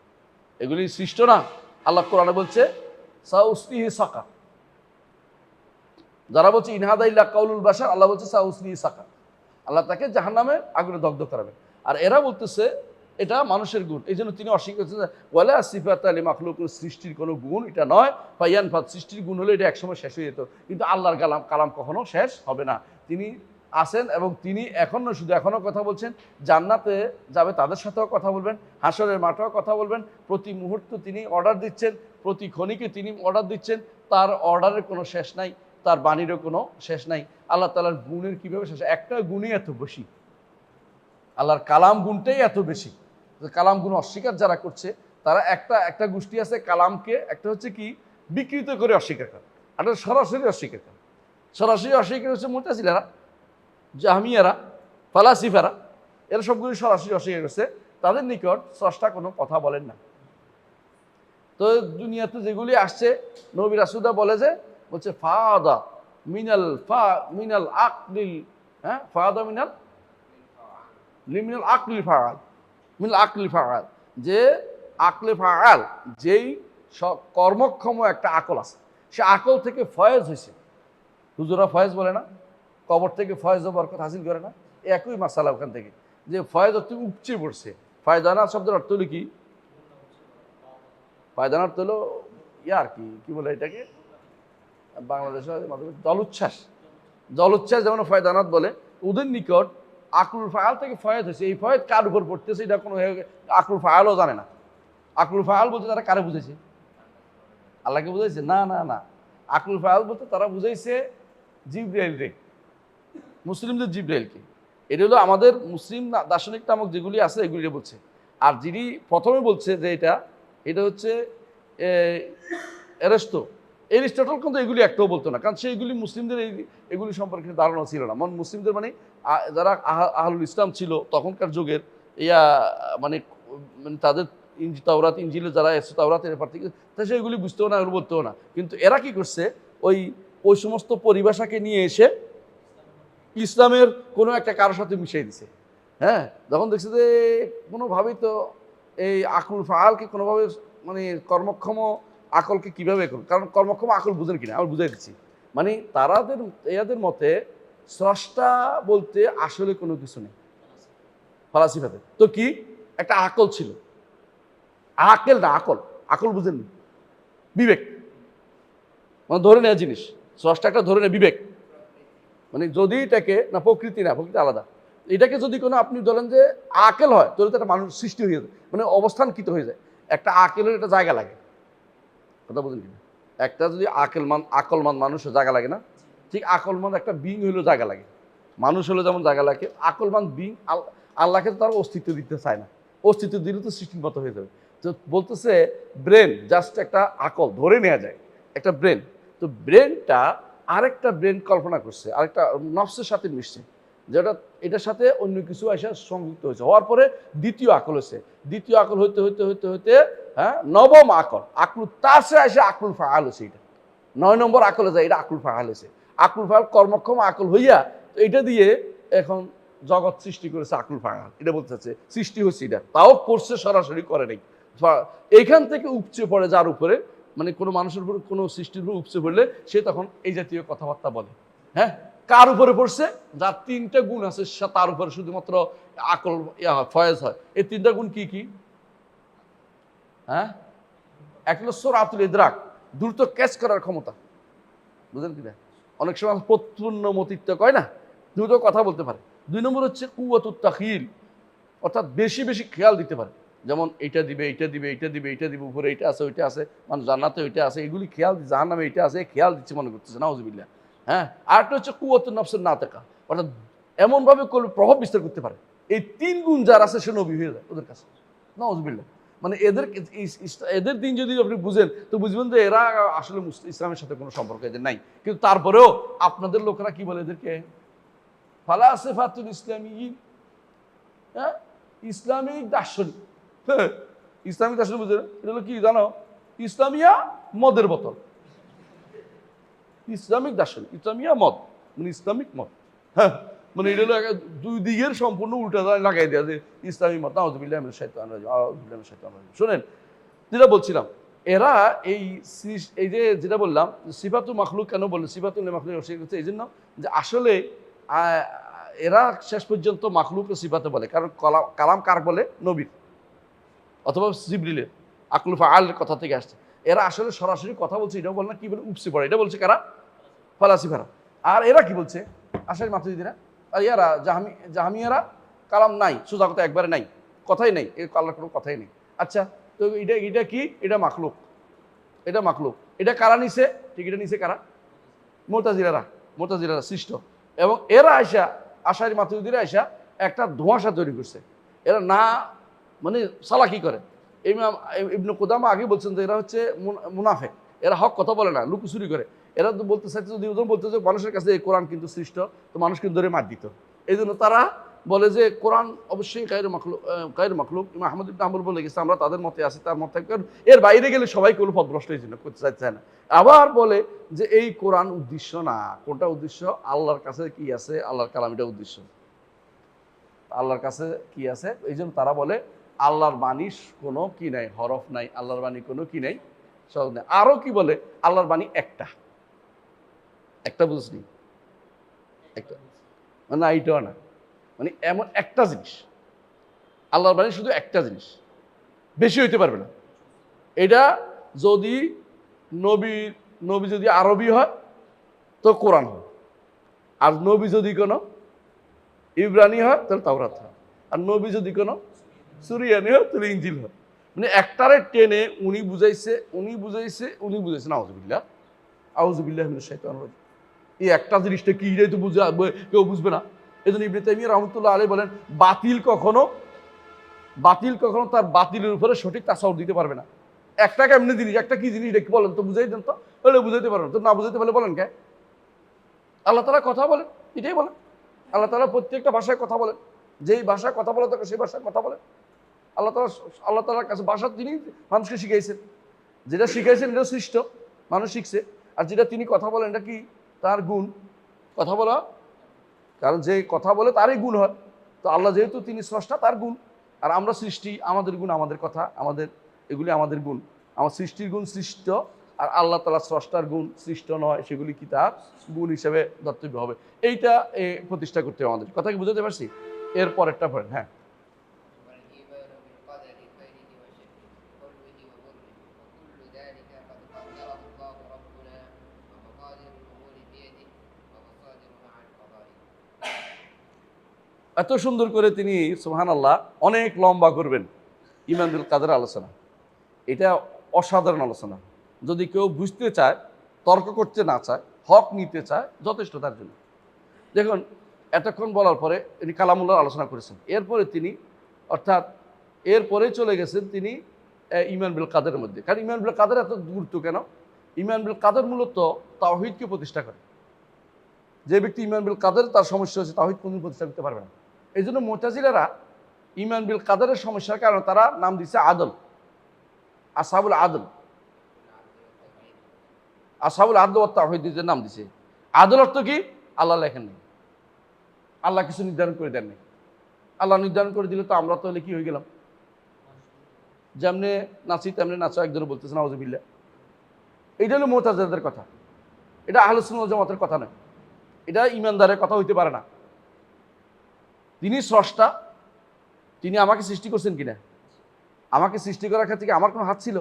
এগুলি সৃষ্ট না। আল্লাহ কোরআনে বলছে সাউসলিহি সাকা। যারা বলছে ইনহাদা ইল্লা কাউলুল বাশার, আল্লাহ বলছে সাউসলিহি সাকা, আল্লাহ তাকে জাহান্নামে আগুনে দগ্ধ করাবেন। আর এরা বলতেছে এটা মানুষের গুণ, এই জন্য তিনি অস্বীকার করছেন ওয়ালা সিফাত আলী মাখলুক, সৃষ্টির কোনো গুণ এটা নয়। ফায়ানফাদ, সৃষ্টির গুণ হলে এটা একসময় শেষ হয়ে যেত, কিন্তু আল্লাহর কালাম কখনো শেষ হবে না। তিনি আছেন, এবং তিনি এখনো কথা বলছেন। জান্নাতে যাবে তাদের সাথেও কথা বলবেন, হাসরের মাঠেও কথা বলবেন। প্রতি মুহূর্তে তিনি অর্ডার দিচ্ছেন, প্রতি ক্ষণিকে তিনি অর্ডার দিচ্ছেন। তার অর্ডারের কোনো শেষ নাই, তার বাণীরও কোনো শেষ নাই। আল্লাহ তাআলার গুণের কীভাবে শেষ? একটা গুণই এত বেশি, আল্লাহর কালাম গুণটাই এত বেশি। কালাম গুণ অস্বীকার যারা করছে, তারা একটা গোষ্ঠী আছে কালামকে, একটা হচ্ছে কি বিকৃত করে অস্বীকার করে, আর সরাসরি অস্বীকার করে। সরাসরি অস্বীকার হচ্ছে মুতাজিলারা, জাহমিয়ারা, ফালাসিফারা, এরা সবগুলি সরাসরি অস্বীকার করছে। তাদের নিকট স্রষ্টা কোনো কথা বলেন না। তো দুনিয়াতে যেগুলি আসছে, নবী রাসূলরা বলে যে, বলছে ফাদা মিনাল আকলিল, হ্যাঁ, ফাদা মিনাল আকলিল ফাআল, মিনাল আকলিল ফাআল, যে আকলে ফাআল, যেই কর্মক্ষম একটা আকল আছে, সে আকল থেকে ফয়েজ হয়েছে, হুজুরা ফয়েজ বলে না, কবর থেকে ফয়েজ ও বরকত হাসিল করে না, একই মাসালা ওখান থেকে, যে ফয়েজ অর্থ উপচে পড়ছে। ফায়দানা শব্দের অর্থ হলো কি? ফায়দানা অর্থ হলো আর কি বলে এটাকে বাংলাদেশে জলোচ্ছ্বাস। জলোচ্ছ্বাস যেমন ফয়দানাত বলে, ওদের নিকট আকলুল ফায়াল থেকে ফয়েদ হয়েছে। এই ফয়েদ কার উপর পড়তেছে এটা কোনো আকলুল ফায়ালও জানে না। আকলুল ফায়াল বলতে তারা কারে বুঝেছে? আল্লাহকে বুঝাইছে? না না না, আকলুল ফায়াল বলতে তারা বুঝাইছে জিব্রাইল রে, মুসলিমদের জিব্রাইলকে। এটা হলো আমাদের মুসলিম দার্শনিক নামক যেগুলি আছে এগুলি বলছে। আর যিনি প্রথমে বলছে যে এটা হচ্ছে এরিস্টটল কিন্তু এগুলি একটাও বলতো না, কারণ সেইগুলি মুসলিমদের এগুলি সম্পর্কে ধারণা ছিল না। মুসলিমদের মানে যারা আহলুল ইসলাম ছিল তখনকার যুগের মানে তাদের তাওরাত ইনজিলে যারা এসে তাওরাতের ব্যাপার থেকে সেগুলি বুঝতেও না, এগুলো বলতেও না। কিন্তু এরা কি করছে, ওই সমস্ত পরিভাষাকে নিয়ে এসে ইসলামের কোনো একটা কারোর সাথে মিশিয়ে দিছে। হ্যাঁ, যখন দেখছে যে কোনোভাবেই তো এই আকলুল ফাআলকে কোনোভাবে মানে কর্মক্ষম আকলকে কীভাবে করুন, কারণ কর্মক্ষম আকল বুঝেন কিনা আমি বুঝাই দিচ্ছি। মানে এদের মতে স্রষ্টা বলতে আসলে কোনো কিছু নেই ফালাসিফাতে। তো কি একটা আকল ছিল, আকেল না আকল, আকল বুঝেন, বিবেক মানে ধরে নেওয়া জিনিস। স্রষ্টা একটা ধরে নেয় বিবেক, মানে যদি এটাকে না প্রকৃতি না, প্রকৃতি আলাদা। এটাকে যদি কোনো আপনি ধরেন যে আকেল হয় তাহলে তো একটা মানুষ সৃষ্টি হয়ে যায়, মানে অবস্থানকৃত হয়ে যায়। একটা আকেলের একটা জায়গা লাগে, কথা বুঝলেন কিনা? একটা যদি আকলমান মানুষের জায়গা লাগে না, ঠিক আকলমান একটা বিং হলেও জায়গা লাগে। মানুষ হলে যেমন জায়গা লাগে, আকলমান বিং আল্লাহকে তো তার অস্তিত্ব দিতে চায় না, অস্তিত্ব দিলে তো সৃষ্টির মতো হয়ে যাবে। তো বলতেছে ব্রেন জাস্ট একটা আকল ধরে নেওয়া যায়, একটা ব্রেন। তো ব্রেনটা আরেকটা ব্রেন কল্পনা করছে, আরেকটা নফসের সাথে মিশছে, যেটা এটার সাথে অন্য কিছু এসে সংযুক্ত হয়েছে, হওয়ার পরে দ্বিতীয় আকল হয়েছে। দ্বিতীয় আকল হইতে হইতে হইতে হইতে হ্যাঁ নবম আকল, আকলু তাসে এসে আকলুল ফাআল হয়েছে। এটা 9 নম্বর আকলে যায়, এটা আকলুল ফাআল হয়েছে। আকলুল ফাআল কর্মক্ষম আকল হইয়া তো এটা দিয়ে এখন জগৎ সৃষ্টি করেছে আকলুল ফাআল। এটা বলতে চাচ্ছে সৃষ্টি হচ্ছে, এটা তাও করছে, সরাসরি করে নাই। এইখান থেকে উপচে পড়ে যার উপরে, মানে কোনো মানুষের উপরে কোনো সৃষ্টির উপরে উপচে পড়লে সে তখন এই জাতীয় কথাবার্তা বলে। হ্যাঁ, কার উপরে পড়ছে? যার 3টা গুণ আছে তার উপরে শুধুমাত্র আকল ফয়েজ হয়। এই 3টা গুণ কি কি? হ্যাঁ, এক হলো সুরাতুল ইদরাক, দ্রুত ক্যাচ করার ক্ষমতা, বুঝলেন কিনা? অনেক সময় প্রত্যুন্ন মতিত্ব কয় না, দ্রুত কথা বলতে পারে। 2 নম্বর হচ্ছে কুওয়াতুত তাখিল, অর্থাৎ বেশি বেশি খেয়াল দিতে পারে। যেমন এইটা দিবে, এইটা দিবে, এইটা দিবে, এইটা দিবে, উপরে এইটা আছে, ওইটা আছে, মানে জান্নাতে ওইটা আছে, এগুলি খেয়াল, জাহান্নামে এইটা আছে, খেয়াল দিচ্ছে মনে করতেছে, নাউজুবিল্লাহ। হ্যাঁ, আরেকটা হচ্ছে কুওয়াতুন নফসের নাতেকা, অর্থাৎ এমনভাবে প্রভাব বিস্তার করতে পারে। এই 3 গুণ যার আছে সে নবী হয়ে যায় ওদের কাছে, নাউজুবিল্লাহ। মানে এদের দিন যদি আপনি বুঝেন তো বুঝবেন যে এরা আসলে ইসলামের সাথে কোনো সম্পর্ক এদের নাই। কিন্তু তারপরেও আপনাদের লোকেরা কি বলে এদেরকে? ফালাসিফাতুল ইসলামিয়্যিন, হ্যাঁ, ইসলামিক দার্শনিক। হ্যাঁ, ইসলামিক দার্শনিক বুঝে এটা হলো কি জানো? ইসলামিয়া মদের বোতল। ইসলামিক দার্শনিক, ইসলামিয়া মদ মানে ইসলামিক মদ। হ্যাঁ, মানে এটা হলো 2 দিকের সম্পূর্ণ উল্টা লাগাই দেওয়া যে ইসলামী মত। নাউযুবিল্লাহি মিনাশ শাইতানির রাজিম, আউযুবিল্লাহি মিনাশ শাইতানির রাজিম। শুনেন, যেটা বলছিলাম, এরা এই যে যেটা বললাম সিফাতুল মাখলুক কেন বললেন, সিফাতুল মাখলুক হচ্ছে এই জন্য যে আসলে এরা শেষ পর্যন্ত মাখলুককে সিফাতে বলে, কারণ কালাম কার বলে? নবীর অথবা জিবরিলের, আকলুল ফাআলের কথা থেকে আসছে। এরা আসলে সরাসরি কথা বলছে এটাও বলে না, কি বলে? উপসে পড়ে, এটা বলছে কারা? ফালাসিফারা। আর এরা কি বলছে? আশারি মাতুরিদিরা আর ইয়ারা জাহামিয়ারা কালাম নাই, সোজা কথা একবারে নাই, কথাই নেই, এর আল্লাহর কোনো কথাই নেই। আচ্ছা, তো এটা কি? এটা মাখলুক, এটা মাখলুক। এটা কারা নিছে? ঠিক, এটা নিছে কারা? মুতাজিলারা সৃষ্ট। এবং এরা আয়সা, আশারি মাতুরিদিরা আয়সা একটা ধোঁয়াশা তৈরি করছে। এরা না মানে সালাকি করে। ইমাম ইবনে কুদামা আগে বলছেন যে এরা হচ্ছে মুনাফিক, এরা হক কথা বলে না, লুকোচুরি করে। এরা তো বলতে চাইছে, যদি বলতে যে মানুষের কাছে এই কোরআন কিন্তু সৃষ্ট, তো মানুষ কিন্তু ধরে মার দিত। এই জন্য তারা বলে যে কোরআন অবশ্যই গায়রুল মাখলুক। ইমাম আহমদ ইবনে হাম্বল বলে গেছে আমরা তাদের মতে আছি, তার মতে এর বাইরে গেলে সবাই কোনো পথভ্রষ্ট এই জন্য করতে চায় না। আবার বলে যে এই কোরআন উদ্দেশ্য না। কোনটা উদ্দেশ্য? আল্লাহর কাছে কি আছে, আল্লাহর কালাম, এটা উদ্দেশ্য। আল্লাহর কাছে কি আছে, এই জন্য তারা বলে আল্লাহর বাণী কোনো কি নাই, হরফ নাই, আল্লাহর বাণী কোনো কি নাই, সহজ নাই। আরও কি বলে? আল্লাহর বাণী একটা। একটা বুঝলি, একটা মানে এইটাও না, মানে এমন একটা জিনিস, আল্লাহর বাণী শুধু একটা জিনিস, বেশি হইতে পারবে না। এটা যদি নবী নবী যদি আরবি হয় তো কোরআন হয়, আর নবী যদি কোনো ইব্রানি হয় তাহলে তাওরাত হয়, আর নবী যদি কোনো সুরিয়ানি হয় তাহলে ইনজিল হয়। মানে একটারে টেনে উনি বুঝাইছে নাউজুবিল্লাহ, আউযুবিল্লাহি মিনাশ শাইতানির রাজিম। এই একটা জিনিসটা কি এটাই তো কেউ বুঝবে না। এই জন্য ইবনে তাইমিয়া রাহমাতুল্লাহ আলাইহি বলেন, বাতিল কখনো তার বাতিলের উপরে সঠিক তাসাউর দিতে পারবে না। একটা কেমনি জিনিস, একটা কি জিনিস এটা কি বলেন তো, বুঝাই দেন তো, বলে বুঝাইতে পারবেন তো, না বুঝাইতে পারলে বলেন কে? আল্লাহ তাআলা কথা বলেন, এটাই বলেন। আল্লাহ তাআলা প্রত্যেকটা ভাষায় কথা বলেন, যেই ভাষায় কথা বলা থাকে সেই ভাষায় কথা বলেন। আল্লাহ তাআলার কাছে ভাষা তিনি মানুষকে শিখাইছেন, যেটা শিখাইছেন এটা সৃষ্ট, মানুষ শিখছে। আর যেটা তিনি কথা বলেন এটা কি? তার গুণ, কথা বলা, কারণ যে কথা বলে তারই গুণ হয়। তো আল্লাহ যেহেতু তিনি স্রষ্টা, তার গুণ, আর আমরা সৃষ্টি, আমাদের গুণ, আমাদের কথা, এগুলি আমাদের গুণ। আমার সৃষ্টির গুণ সৃষ্ট, আর আল্লাহ তাআলা স্রষ্টার গুণ সৃষ্ট নয়, সেগুলি কি তার গুণ হিসেবে ধর্তব্য হবে। এইটা প্রতিষ্ঠা করতে হবে আমাদের। কথা কি বুঝতে পারছি? এর পরেরটা পড়েন। হ্যাঁ, এত সুন্দর করে তিনি সুবহানাল্লাহ অনেক লম্বা করবেন ঈমান বিল কাদের আলোচনা। এটা অসাধারণ আলোচনা। যদি কেউ বুঝতে চায়, তর্ক করতে না চায়, হক নিতে চায়, যথেষ্ট তার জন্য। দেখুন, এতক্ষণ বলার পরে তিনি কালামুল্লাহর আলোচনা করেছেন। এরপরে চলে গেছেন তিনি ঈমান বিল কাদের মধ্যে। কারণ ঈমান বিল কাদের এত গুরুত্ব কেন? ঈমান বিল কাদের মূলত তাওহীদকে প্রতিষ্ঠা করে। যে ব্যক্তি ঈমান বিল কাদের, তার সমস্যা হচ্ছে তাওহীদ কোনদিন প্রতিষ্ঠা করতে পারবে না। এই জন্য মুতাজিলারা ঈমান বিল কাদেরের সমস্যার কারণে তারা নাম দিচ্ছে আদল, আসহাবুল আদল, আসহাবুল আদল ওয়াত তাওহীদের নাম দিছে। আদল অর্থ কি? আল্লাহ লেখেন নেই, আল্লাহ কিছু নির্ধারণ করে দেন নাই। আল্লাহ নির্ধারণ করে দিলে তো আমরা তাহলে কি হয়ে গেলাম? যেমনে নাচি তেমনি নাচো, একজনে বলতেছে নাউজুবিল্লাহ। এইটা হলো মুতাজিলাদের কথা, এটা আহলে সুন্নাত ওয়াল জামাতের কথা নয়, এটা ঈমানদারের কথা হইতে পারে না। তিনি স্রষ্টা, তিনি আমাকে সৃষ্টি করছেন কিনা? আমাকে সৃষ্টি করার ক্ষেত্রে কি আমার কোনো হাত ছিল?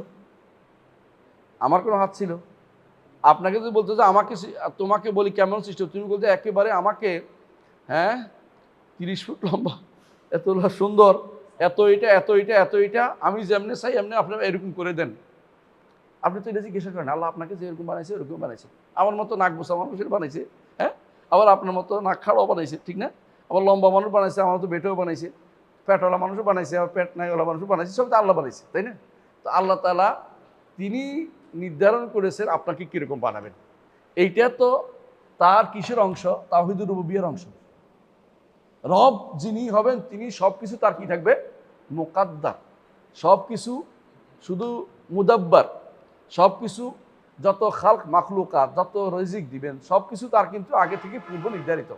আমার কোনো হাত ছিল? আপনাকে যদি বলতো যে তোমাকে বলি কেমন সৃষ্টি, তুমি বলতে একেবারে আমাকে, হ্যাঁ, 30 ফুট লম্বা, এত সুন্দর, এত এটা, আমি যেমনি চাই এমনি আপনি এরকম করে দেন। আপনি তো এটা জিজ্ঞাসা করেন আল্লাহ আপনাকে যে এরকম বানাইছে ওরকম বানাইছে। আমার মতো নাক বসা মানুষের বানাইছে, হ্যাঁ, আবার আপনার মতো নাক খাড়াও বানাইছে, ঠিক না? আবার লম্বা মানুষ বানাইছে, আমার মতো বেটেও বানাইছে, পেটওয়ালা মানুষও বানাইছে, আবার পেট নাইওয়ালা মানুষও বানাইছে, সব তো আল্লাহ বানাইছে, তাই না? তো আল্লাহ তাআলা তিনি নির্ধারণ করেছেন আপনাকে কীরকম বানাবেন। এইটা তো তার কিসের অংশ? তাওহীদুর রুবুবিয়্যার অংশ। রব যিনি হবেন তিনি সব কিছু তার কি থাকবে? মুকাদ্দার। সব কিছু শুধু মুদাব্বার, সব কিছু যত খালক মাখলুকাত, যত রিজিক দিবেন সব কিছু তার কিন্তু আগে থেকে পূর্ব নির্ধারিত।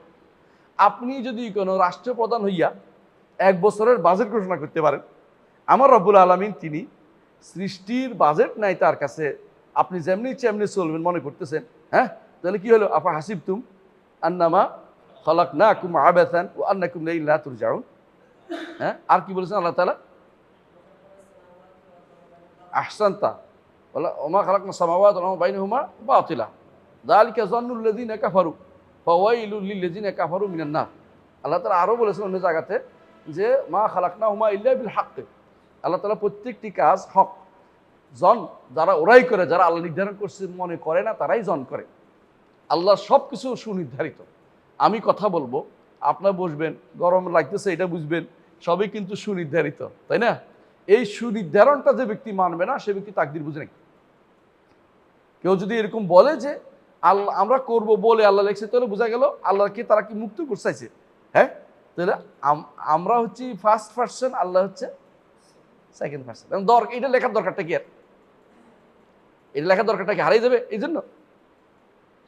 আপনি যদি কোনো রাষ্ট্রপ্রধান হইয়া 1 বছরের বাজেট ঘোষণা করতে পারেন, আমার রব্বুল আলামিন তিনি সৃষ্টির বাজেট নাই তার কাছে, আপনি যেমনি চেমনি চলবেন মনে করতেছেন, হ্যাঁ, তাহলে কি হলো? আফা হাসিবতুম আন্নামা খালাকনাকুম আবাসান ওয়া আন্নাকুম ইলাইহি লা তুরজাউন। হ্যাঁ, আর কি বলেছেন আল্লাহ তাআলা? আহসানতা ওমা খালাকনা সামাওয়াতি ওয়া মা বাইনাহুমা বাতিলা যালিকা যান্নুল লাযিনা কাফারু ফাওয়াইলুল লিল্লাযিনা কাফারু মিনান নার। আল্লাহ তাআলা আরো বলেছেন অন্য জায়গাতে যে মা খালাকনাহুমা ইল্লা বিল হক। আল্লাহ তাআলা প্রত্যেকটি কাজ হক, যারা ওরাই করে, যারা আল্লাহ নির্ধারণ করছে মনে করে না তারাই জন করে। আল্লাহ সব কিছু সুনির্ধারিত। আমি কথা বলবো, আপনার বসবেন, গরম লাগতেছে এটা বুঝবেন, সবই কিন্তু সুনির্ধারিত, তাই না? এই সুনির্ধারণটা যে ব্যক্তি মানবে না সে ব্যক্তি তাকদীর বুঝে নাকি। কেউ যদি এরকম বলে যে আল্লাহ আমরা করব বলে আল্লাহ লেখছে, তাহলে বোঝা গেল আল্লাহকে তারা কি মুক্ত করতে চাইছে। হ্যাঁ, তাহলে আমরা হচ্ছি ফার্স্ট পার্সন, আল্লাহ হচ্ছে সেকেন্ড পার্সন। এটা লেখার দরকারটা কি? আর এটা লেখার দরকারটা কি হারিয়ে যাবে এই জন্য?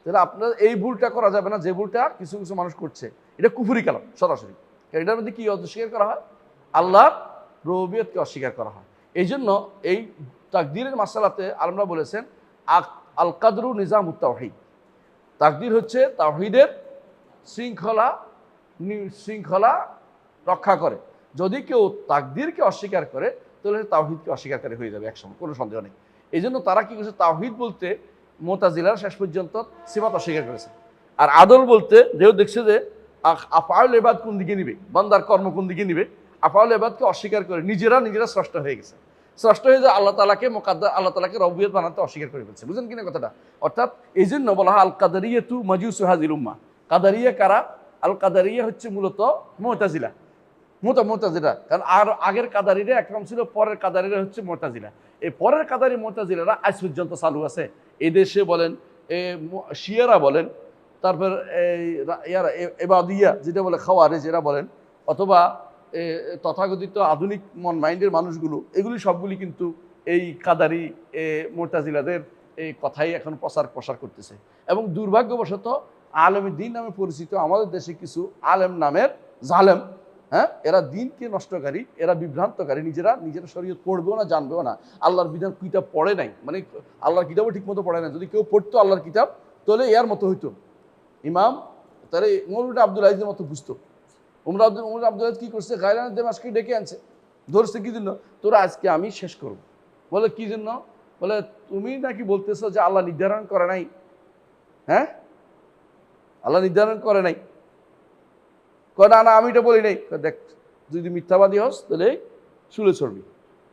তাহলে আপনার এই ভুলটা করা যাবে না যে ভুলটা কিছু কিছু মানুষ করছে। এটা কুফরি কালাম সরাসরি। এটার মধ্যে কি অস্বীকার করা হয়? আল্লাহর রুবুবিয়তকে অস্বীকার করা হয়। এই জন্য এই তাকদীরের মাসালাতে আলেমরা বলেছেন আল কাদরু নিজামুত তাওহীদ। তাকদির হচ্ছে তাওহীদের শৃঙ্খলা শৃঙ্খলা রক্ষা করে। যদি কেউ তাকদিরকে অস্বীকার করে তাহলে তাওহীদকে অস্বীকারী হয়ে যাবে একসময়, কোনো সন্দেহ নেই। এই জন্য তারা কি করছে, তাওহীদ বলতে মুতাজিলার শেষ পর্যন্ত সিফাত অস্বীকার করেছে। আর আদল বলতে যেও দেখছে যে আফআউল ইবাদ কোন দিকে নিবে, বান্দার কর্ম কোন দিকে নিবে, আফআউল ইবাদকে অস্বীকার করে নিজেরা স্রষ্ট হয়ে গেছে। স্রষ্ট হয়ে যে আল্লাহ তাআলাকে মুকাদ্দার, আল্লাহ তাআলাকে রব্বিয়ত বানাতে অস্বীকার করে ফেলছে। বুঝেন কিনা কথাটা? অর্থাৎ এই জন্য বলা হয় আল কাদারিয়াতু মাজুসু হাযিল উম্মাহ। কাদারিয়া কারা? আল কাদারিয়া হচ্ছে মূলত মুতাজিলা। মুতাজিলা, কারণ আর আগের কাদারিরা একরকম ছিল, পরের কাদারিরা হচ্ছে মুতাজিলা। এই পরের কাদারি মুতাজিলারা আজ পর্যন্ত চালু আছে। এই দেশে বলেন, শিয়ারা বলেন, তারপর ইয়ারা এবাদিয়া যেটা বলে খাওয়ারে যেটা বলেন, অথবা তথাকথিত আধুনিক মন মাইন্ডের মানুষগুলো, এগুলি সবগুলি কিন্তু এই কাদারি মুতাজিলাদের এই কথাই এখন প্রসার করতেছে। এবং দুর্ভাগ্যবশত আলেম দ্বীন নামে পরিচিত আমাদের দেশে কিছু আলেম নামের জালেম, হ্যাঁ, এরা দিনকে নষ্টকারী, এরা বিভ্রান্তকারী, নিজেরা শরীয়ত পড়বেও না, জানবেও না, আল্লাহর বিধান কিতাব পড়ে নাই, মানে আল্লাহর কিতাবও ঠিক মতো পড়ে নাই। যদি কেউ পড়তো আল্লাহর কিতাব তাহলে এর মতো হইতো, ইমাম তাহলে মৌলভী আব্দুল আজিজের মতো বুঝতো। উমর আব্দুল আজিজ কি করছে, গায়লান দেমাশকে ডেকে আনছে, ধরছে কি জন্য, তোরা আজকে আমি শেষ করব। বলে কি জন্য? বলে তুমি নাকি বলতেছো যে আল্লাহ নির্ধারণ করে নাই। হ্যাঁ, আল্লাহ নির্ধারণ করে নাই। না না, আমি এটা বলি নাই। দেখ, যদি মিথ্যাবাদী হস তাহলে শুলে চড়বি,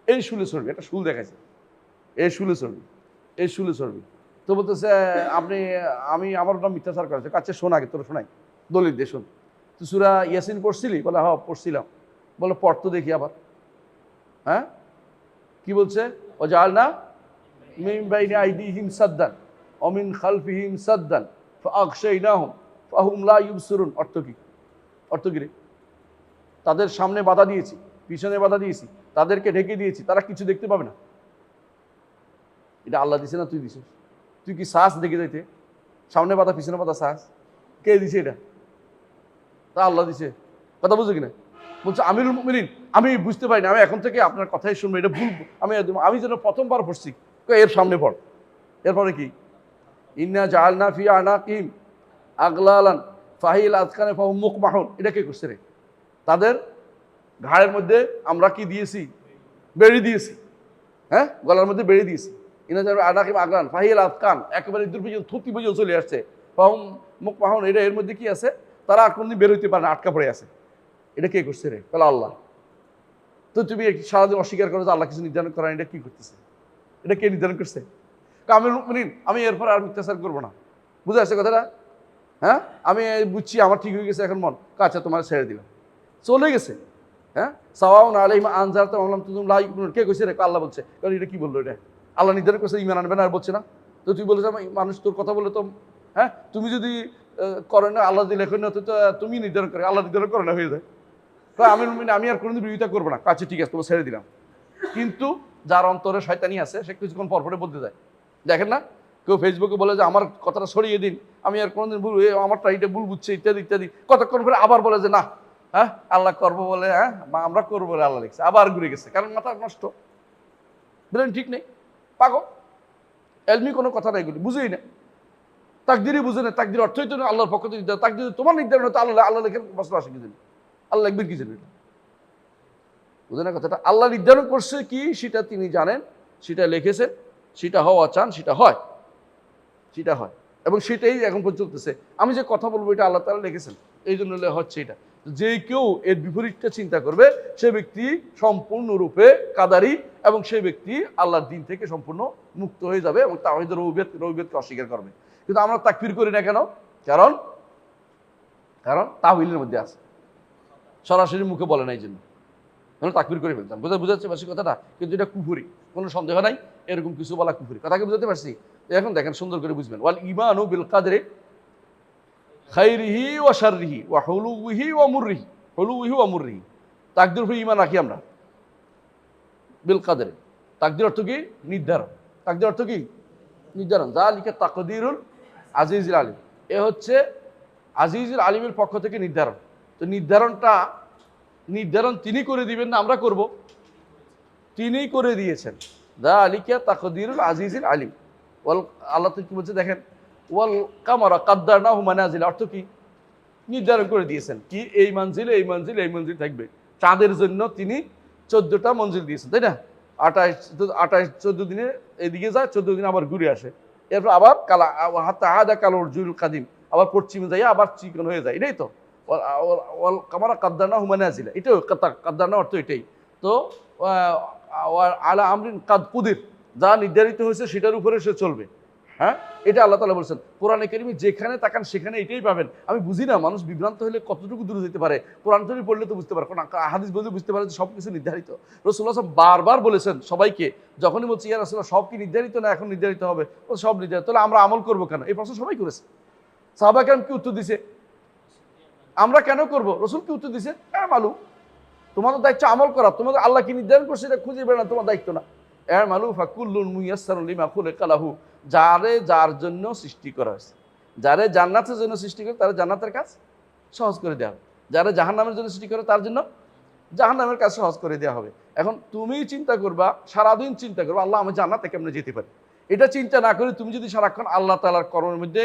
এই শুলে চড়বি, একটা শুল দেখাইছে, এই শুলে চড়বি, এই শুলে চড়বি। তো বলতেছে আমার ওটা মিথ্যাচার করেছে। কাছে শোন, আগে তোর শোনাই, দলিল দিয়ে শোন। তুই সূরা ইয়াসিন পড়ছিলি? বলে হ্যাঁ পড়ছিলাম। বলে পড় তো দেখি আবার। হ্যাঁ, কি বলছে? ও জাআলনা মিন বাইনি আইদিহিম সাদ্দান ওয়া মিন খালফিহিম সাদ্দান ফাআগশাইনাহুম ফাহুম লা ইউবসিরুন। অর্থ কি? অর্থ কি রে? তাদের সামনে বাধা দিয়েছি, পিছনে বাধা দিয়েছি, তাদেরকে ঢেকে দিয়েছি, তারা কিছু দেখতে পাবে না। এটা আল্লাহ দিছে না তুই দিছিস? তুই কি সাহস দেখে যাইতে? সামনে বাধা পিছনে বাধা সাহস কে দিছে? এটা তা আল্লাহ দিছে। কথা বুঝো কিনা? বলছে আমিরুল মুমিনিন, আমি বুঝতে পারি না, আমি এখন থেকে আপনার কথাই শুনবো, এটা ভুল। আমি যেন প্রথমবার পড়ছি, এর সামনে পড়। এরপরে কি? ইন্না জাআলনা ফি আনাকিহিম আগলালান ফাহিল আযকানে ফাহুম মুকমাহুন। এটা কে করছে রে? তাদের ঘাড়ের মধ্যে আমরা কি দিয়েছি? বেড়ি দিয়েছি। হ্যাঁ, গলার মধ্যে বেড়ি দিয়েছি। ইন্না জাআলনা আনাকিহিম আগলান ফাহিল আযকান, একেবারে দূর পর্যন্ত থুতি পর্যন্ত চলে আসছে। ফাহুম মুকমাহুন, এটা এর মধ্যে কি আছে? তারা আর কোনদিন বের হইতে পারে না, আটকা পড়ে আছে। এটা কে করছে রে? বলে আল্লাহ। তো তুমি সারাদিন অস্বীকার করো যে আল্লাহ কিছু নির্ধারণ করেন, এটা কি করতেছে? এটা কে নির্ধারণ করছে? আমিরুল মুমিনিন, আমি এরপর আর মিথ্যাচার করবো না। বুঝে আসছে কথাটা? হ্যাঁ, আমি বুঝছি, আমার ঠিক হয়ে গেছে এখন মন। আচ্ছা, তোমার ছেড়ে দিলাম, চলে গেছে। হ্যাঁ, সাওয়াউন আলাইহিম আনজারতুম আম লাম তুনজির লা ইউমিনুন। কে কইছে রে? আল্লাহ বলছে। কারণ এটা কি বললো? এটা আল্লাহ নির্ধারণ করছে ঈমান আনবে না, আর বলছে না। তো তুই বলেছ মানুষ তোর কথা বলে তো, হ্যাঁ, তুমি যদি করে না, আল্লাহ দিলে এখন তো তুমি নির্ধারণ করে, আল্লাহ নির্ধারণ করে না হয়ে যায়। আমি আর কোনোদিন বিরোধিতা করবো না। আচ্ছা ঠিক আছে, তোমার ছেড়ে দিলাম। কিন্তু যার অন্তরে শয়তানি আছে, সে কিছুক্ষণ পরপরে বলতে যায়। দেখেন না, কেউ ফেসবুকে বলে যে আমার কথাটা সরিয়ে দিন, আমি আর কোনোদিন ভুল, আমারটা এটা ভুল বুঝছে, ইত্যাদি ইত্যাদি। কতক্ষণ করে আবার বলে যে না, হ্যাঁ আল্লাহ করবো বলে, হ্যাঁ আমরা করবো বলে আল্লাহ লিখছে, আবার ঘুরে গেছে। কারণ মাথা নষ্ট, বলেন ঠিক নেই, পাগল, এলমি কোনো কথা নাই, এগুলি বুঝেই না, তাকদিরই বুঝে না। তাকদির অর্থই তো আল্লাহর পক্ষ থেকে নির্ধারণ। তাকদির তোমার নির্ধারণ হতো, আল্লাহ লেখেন বসরা আসে কি জানি, আল্লাহ লিখবেন কি জানি, বুঝে না কথাটা? আল্লাহ নির্ধারণ করছে কি সেটা তিনি জানেন, সেটা লিখেছেন, সেটা হওয়া চান, সেটা হয়, সেটা হয়, এবং সেটাই এখন পর্যন্ত চলতেছে। আমি যে কথা বলবো এটা আল্লাহ তাআলা লিখেছেন, এই জন্য হচ্ছে এটা। যে কেউ এর বিপরীতটা চিন্তা করবে সে ব্যক্তি সম্পূর্ণরূপে কাদারি, এবং সেই ব্যক্তি আল্লাহর দিন থেকে সম্পূর্ণ মুক্ত হয়ে যাবে এবং তাওহীদের রুবুবিয়তকে অস্বীকার করবে। কিন্তু আমরা তাকফির করি না কেন? কারণ তাহউইলের মধ্যে আছে, সরাসরি মুখে বলে না, এই জন্য আমরা তাকফির করে ফেলতাম। বুঝাচ্ছে পারছি কথাটা? কিন্তু এটা কুফরি, কোনো সন্দেহ নাই, এরকম কিছু বলা কুফরি। কথাকে বুঝাতে পারছি? এখন দেখেন, সুন্দর করে বুঝবেন। ওয়াল ঈমানু বিল কাদরি খাইরিহি ওয়া শাররিহি ওয়া হুলুহি ওয়া মুররিহি, হুলুহি ওয়া মুররিহি। তাকদীর উপরে ঈমান রাখি আমরা। বিল কাদরি, তাকদীর অর্থ কি? নির্ধারণ। তাকদীর অর্থ কি? নির্ধারণ। যালিকা তাকদীরুল আজিজুল আলিম, এ হচ্ছে আজিজুল আলিমের পক্ষ থেকে নির্ধারণ। তো নির্ধারণ তিনি করে দিবেন না, আমরা করব? তিনিই করে দিয়েছেন। যালিকা তাকদীরুল আজিজুল আলিম। আল্লাহ তো কি বলছে দেখেন, ওয়াল কামারা কাদ্দারনাহু মানাজিল, অর্থ কি? নির্ধারণ করে দিয়েছেন কি এই মঞ্জিলে এই মঞ্জিল এই মঞ্জিল থাকবে। চাঁদের জন্য তিনি 14টা মঞ্জিল দিয়েছেন, তাই না? 14 দিনে এদিকে যায়, 14 দিনে আবার ঘুরে আসে, এরপর আবার কালা হাত্তা আদা কালোর জুল কাদিম, আবার পশ্চিমে যাইয়া আবার চিকন হয়ে যায়, এটাই তো ওয়াল কামারা কাদ্দারনাহু মানাজিল, এটাই কাদ্দারনা অর্থ এটাই তো। আলা আমরিন কাদ কুদির, যা নির্ধারিত হয়েছে সেটার উপরে সে চলবে। হ্যাঁ, এটা আল্লাহ তাআলা বলছেন কোরআনে কারিমে, যেখানে তাকান সেখানে এটাই পাবেন। আমি বুঝি না মানুষ বিভ্রান্ত হলে কতটুকু দূরে যেতে পারে। কোরআন শরীফ পড়লে তো বুঝতে পারে, কোন হাদিস বললে বুঝতে পারে যে সব কিছু নির্ধারিত। রাসূলুল্লাহ সাল্লাল্লাহু আলাইহি ওয়াসাল্লাম বারবার বলেছেন সবাইকে, যখনই বলছি ইয়া রাসূলুল্লাহ সব কি নির্ধারিত না এখন নির্ধারিত হবে, ও সব নির্ধারিত, তাহলে আমরা আমল করবো কেন? এই প্রশ্ন সবাই করেছে। সাহাবা কেরাম কি উত্তর দিছে? আমরা কেন করব? রাসূল কি উত্তর দিছে? হ্যাঁ মালুম, তোমাদের দায়িত্ব আমল করা, তোমাদের আল্লাহ কি নির্ধারণ করছে এটা খুঁজে বের না, তোমার দায়িত্ব না। মালু ফাকুল্লুন মুয়াসসারুন লিমা খুলিকা লাহু, যারে যার জন্য সৃষ্টি করা হয়েছে, যারে জান্নাতের জন্য সৃষ্টি করে তারা জান্নাতের কাজ সহজ করে দেওয়া হবে, যারা জাহান্নামের জন্য সৃষ্টি করে তার জন্য জাহান্নামের কাজ সহজ করে দেওয়া হবে। এখন তুমি চিন্তা করবা, সারাদিন চিন্তা করবা আল্লাহ আমি জান্নাতে কেমনে যেতে পারি, এটা চিন্তা না করে তুমি যদি সারাক্ষণ আল্লাহ তাআলার কর্মের মধ্যে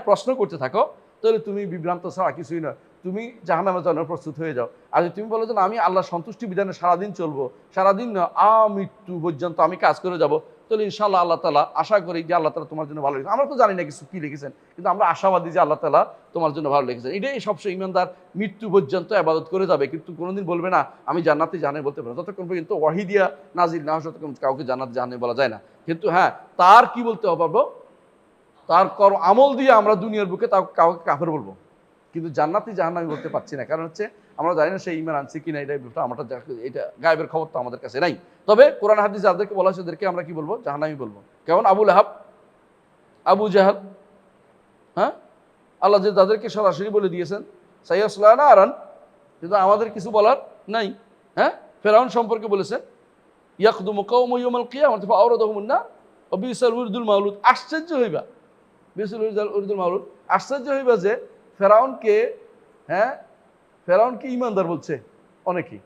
প্রশ্ন করতে থাকো, তাহলে তুমি বিভ্রান্ত ছাড়া কিছুই নয়, তুমি জাহান্নামের জন্য প্রস্তুত হয়ে যাও। আর যদি তুমি বলো যে আমি আল্লাহ সন্তুষ্টি বিধানে সারাদিন চলবো, সারাদিন নয় মৃত্যু পর্যন্ত আমি কাজ করে যাব, তাহলে ইনশাআল্লাহ আল্লাহ তাআলা, আশা করি যে আল্লাহ তাআলা তোমার জন্য ভালো লিখেছেন। আমরা তো জানি না কিছু কি লিখেছেন, কিন্তু আমরা আশাবাদী যে আল্লাহ তাআলা তোমার জন্য ভালো লিখেছেন। এটাই সবসময় ইমানদার মৃত্যু পর্যন্ত ইবাদত করে যাবে, কিন্তু কোনোদিন বলবে না আমি জান্নাতে জানে বলতে পারবো, যতক্ষণ পর্যন্ত ওয়াহী দিয়া নাজিল না হয় ততক্ষণ কাউকে জান্নাতে জানে বলা যায় না। কিন্তু হ্যাঁ, তার কি বলতে পারবো, তার আমল দিয়ে আমরা দুনিয়ার বুকে তাও কাউকে কাফের বলবো, কিন্তু জান্নাতি জাহান্নামী বলতে পারছি না। কারণ হচ্ছে আমরা জানি না সেই ঈমান আনছে কিনা, এটা গায়েবের খবর তো আমাদের কাছে নাই। তবে কোরআন হাদিস যাদেরকে বলা হয়েছে ওদেরকে আমরা কি বলবো? জাহান্নামী বলবো। কেমন? আবু লাহাব, আবু জাহাল, হ্যাঁ, আল্লাহ যে তাদেরকে সরাসরি বলে দিয়েছেন সাইয়াসলা নারান, কিন্তু আমাদের কিছু বলার নাই। হ্যাঁ, ফেরাউন সম্পর্কে বলেছেন ইয়াকদুমু কওমু ইয়াউমাল কিয়ামাতি ফাআওরাদাহুমুন নার ওয়া বিসাল উরদুল মাউলুদ। আশ্চর্য হইবা, বিসাল উরদুল মাউলুদ, আশ্চর্য হইবা যে ফেরাউনকে, ফেরাউনকে ইমানদার বলছে অনেকেই,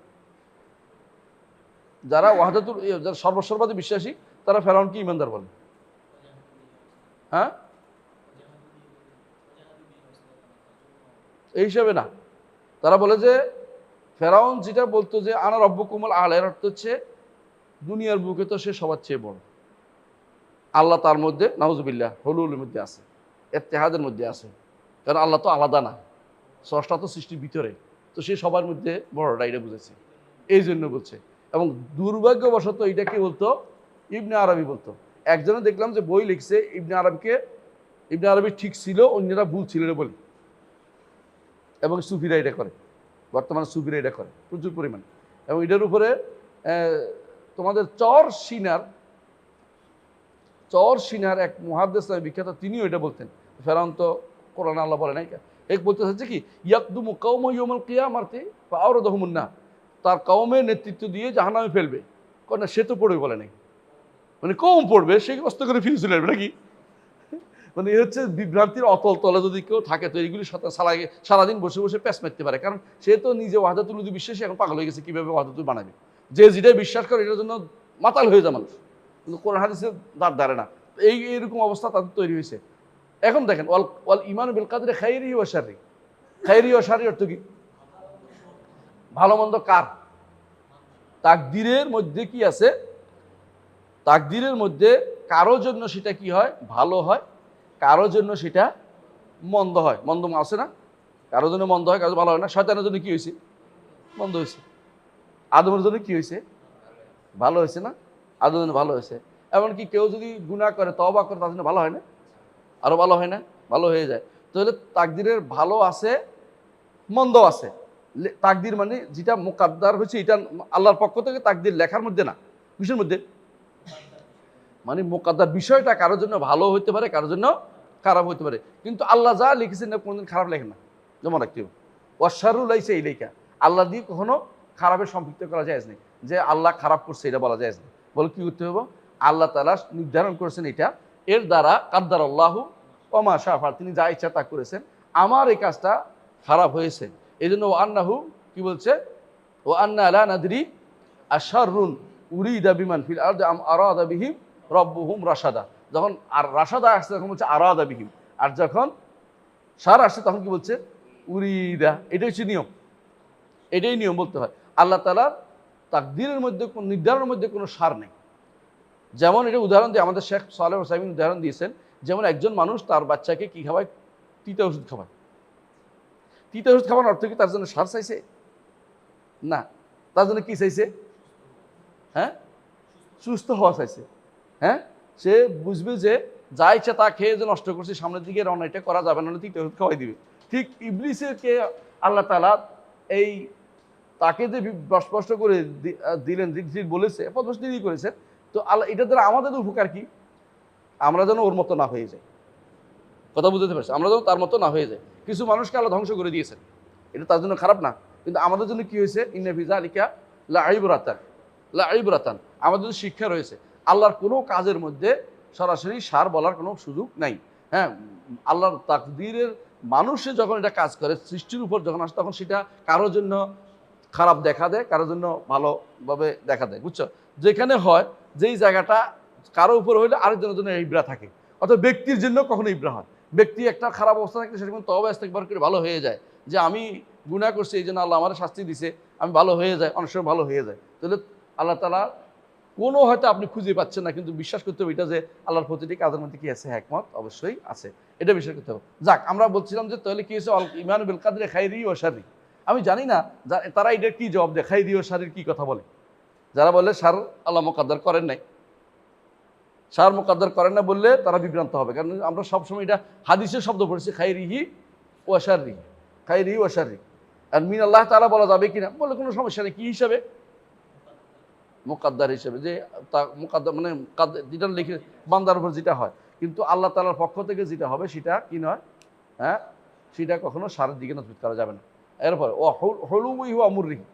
যারা ওয়াহদাতুল, যারা সর্বসর্বাদী বিশ্বাসী তারা ফেরাউনকে ইমানদার বলে। হ্যাঁ, এই হিসাবে না, তারা বলে যে ফেরাউন যেটা বলতো যে আনা রব্বুকুমুল আ'লা, এর অর্থ হচ্ছে দুনিয়ার বুকে তো সে সবার চেয়ে বড়, আল্লাহ তার মধ্যে নাউজুবিল্লাহ হুলুলের মধ্যে আছে, ইত্তেহাদের মধ্যে আছে, কারণ আল্লাহ তো আলাদা না, স্রষ্টা তো সৃষ্টির ভিতরে, তো সে সবার মধ্যে বড়টা, এটা বুঝেছে, এই জন্য বলছে। এবং দুর্ভাগ্যবশত এটাকে বলতো ইবনে আরবি বলতো। একজনে দেখলাম যে বই লিখছে ইবনে আরবি ঠিক ছিল, অন্যরা ভুল ছিল বলে, এবং সুফিরা এটা করে, বর্তমানে সুফিরা এটা করে প্রচুর পরিমাণে। এবং এটার উপরে তোমাদের চর সিনার এক মুহাদ্দিস বিখ্যাত, তিনিও এটা বলতেন। ফেরাউন তো কোরআন আল্লাহ বলে নাই, এক বলতে চাচ্ছে কি ইয়াকদুমু কওমু ইয়াউমাল কিয়ামাতি ফাআওরাদাহুমুন নার, তার কওমের নেতৃত্ব দিয়ে জাহান্নামে ফেলবে। না, সে তো পড়বে বলে নাই, মানে কম পড়বে, সে কষ্ট করে ফিরে চলে আসবে নাকি? মানে এ হচ্ছে বিভ্রান্তির অতল তলে যদি কেউ থাকে তো এইগুলির সাথে সারাদিন বসে বসে প্যাঁচ মারতে পারে, কারণ সে তো নিজে ওয়াহদাতুল উলূহিয়্যাহ বিশ্বাসী, এখন পাগল হয়ে গেছে কিভাবে ওয়াহদাতুল বানাবে। যে যেটাই বিশ্বাস করে এটার জন্য মাতাল হয়ে যায় মানুষ, কিন্তু কোরআন হাদিসের ধারে না। এইরকম অবস্থা তাদের তৈরি হয়েছে। এখন দেখেন ওয়াল ঈমানু বিল কাদরি খাইরিহি ওয়া শাররিহি, খাইরি ওয়া শাররি অর্থ কি? ভালো মন্দ কার? তাকদীরের মধ্যে কি আছে? তাকদীরের মধ্যে কারো জন্য সেটা কি হয়? ভালো হয়, কারো জন্য সেটা মন্দ হয়। মন্দ আছে না? কারো জন্য মন্দ হয়, কারো ভালো হয় না। শয়তানের জন্য কি হয়েছে? মন্দ হয়েছে। আদমের জন্য কি হয়েছে? ভালো হয়েছে না? আদমের জন্য ভালো হয়েছে। এমনকি কেউ যদি গুনাহ করে, তওবা করে, তার জন্য ভালো হয় না? আরো ভালো হয় না? ভালো হয়ে যায়। তাহলে তাকদীরের ভালো আছে, মন্দ আছে। তাকদীর মানে যেটা মুকাদ্দার হয়েছে, এটা আল্লাহর পক্ষ থেকে তাকদীর লেখার মধ্যে না, কিসের মধ্যে? মানে মুকাদ্দার বিষয়টা কারোর জন্য ভালো হইতে পারে, কারোর জন্য খারাপ হইতে পারে, কিন্তু আল্লাহ যা লিখেছেন না কোনোদিন খারাপ লেখেন না। যেমন রাখতে হবে ওয়াশারু লাইসা ইলাইকা, আল্লাহ দিয়ে কখনো খারাপের সম্পৃক্ত করা যায় না, যে আল্লাহ খারাপ করছে এটা বলা যায় না। বলে কি করতে হবে? আল্লাহ তাআলা নির্ধারণ করেছেন এটা, এর দ্বারা কাদ্দার আল্লাহু ওয়া মা শাআ ফাআল, তিনি যা ইচ্ছা তা করেছেন, আমার এই কাজটা খারাপ হয়েছে, এই জন্য ও আন্নাহু কি বলছে? ও আন্না লা নাদরি আশাররুন উরিদা বিমান ফিল আরদি আম আরাদা বিহিম রব্বুহুম রাশাদা। যখন আর রাশাদা আসছে তখন বলছে আরাদা বিহিম, আর যখন সার আসছে তখন কি বলছে উরিদা। এটাই হচ্ছে নিয়ম, এটাই নিয়ম বলতে হয়। আল্লাহ তাআলার তাকদীরের মধ্যে কোন নির্ধারণের মধ্যে কোনো সার নেই। যেমন এটা উদাহরণ দিয়ে আমাদের শেখ সালেহ ওসাইমিন উদাহরণ দিয়েছেন, যেমন একজন মানুষ তার বাচ্চাকে কি খাওয়ায়, তিতা ওষুধ খাওয়ায়। তিতা ওষুধ খাওয়ানোর অর্থ কি তার জন্য সার চাইছে? না, তার জন্য কি চাইছে? হ্যাঁ, সুস্থ হওয়া চাইছে। হ্যাঁ, সে বুঝবে যে যা ইচ্ছা তা খেয়ে যে নষ্ট করছে, সামনের দিকে রওনা, এটা করা যাবে না, তিতা ওষুধ খাওয়াই দিবে। ঠিক ইবলিসকে আল্লাহ তাআলা এই তাকে যে স্পষ্ট করে দিলেন, বলেছে পদস্ত করেছেন, তো আল্লাহ এটা দ্বারা আমাদের উপকার কি? আমরা যেন ওর মতো না হয়ে যাই। কথা বুঝতে পারছি? আমরা যেন তার মতো না হয়ে যাই। কিছু মানুষকে আল্লাহ ধ্বংস করে দিয়েছেন, এটা তার জন্য খারাপ না, কিন্তু আমাদের জন্য কি হয়েছে? ইন্না ফি যালিকা লাইবরাতান, আমাদের জন্য শিক্ষা রয়েছে। আল্লাহর কোনো কাজের মধ্যে সরাসরি সার বলার কোনো সুযোগ নাই। হ্যাঁ, আল্লাহর তাকদীরের মানুষে যখন এটা কাজ করে, সৃষ্টির উপর যখন আসে, তখন সেটা কারোর জন্য খারাপ দেখা দেয়, কারোর জন্য ভালোভাবে দেখা দেয়। বুঝছো? যেখানে হয়, যেই জায়গাটা কারো উপর হইলে আরেকজনের জন্য ইবরা থাকে, অর্থাৎ ব্যক্তির জন্য কখনো ইবরা হয়। ব্যক্তি একটা খারাপ অবস্থা থাকলে সেরকম তওবা ইস্তেগফার করে ভালো হয়ে যায়, যে আমি গুনাহ করছি এই জন্য আল্লাহ আমার শাস্তি দিছে, আমি ভালো হয়ে যায়, অনেক সময় ভালো হয়ে যায়। তাহলে আল্লাহ তাআলা কোনো হয়তো আপনি খুঁজে পাচ্ছেন না, কিন্তু বিশ্বাস করতে হবে এটা যে আল্লাহর প্রতিটি কাজের মধ্যে কি আছে? হিকমত অবশ্যই আছে, এটা বিশ্বাস করতে হবে। যাক, আমরা বলছিলাম যে তাহলে কি হয়েছে? ঈমান বিল কাদরি খাইরি ওয়া শাররি। আমি জানি না তারা এটার কি জবাব দেয়, খাইরি ও শাররির কি কথা বলে। যারা বলে সার আল্লাহ মুকাদ্দার করেন নাই, সার মুকাদ্দার করেন না বললে তারা বিভ্রান্ত হবে, কারণ আমরা সবসময় এটা হাদিসের শব্দ পড়েছি, খাইরিহি ওয়া শাররি, খাইরিহি ওয়া শাররি। আর মিন আল্লাহ তাআলা বলা যাবে কিনা বলে কোনো সমস্যা নেই। কি হিসাবে? মুকাদ্দার হিসেবে, যে তা মুকাদ্দার মানে যেটা লিখে বান্দার উপর যেটা হয়, কিন্তু আল্লাহ তাআলার পক্ষ থেকে যেটা হবে সেটা কি নয়, হ্যাঁ, সেটা কখনো সারের দিকে নজর করা যাবে না। এরপরে ও হলুই হুয়া মুররিহি,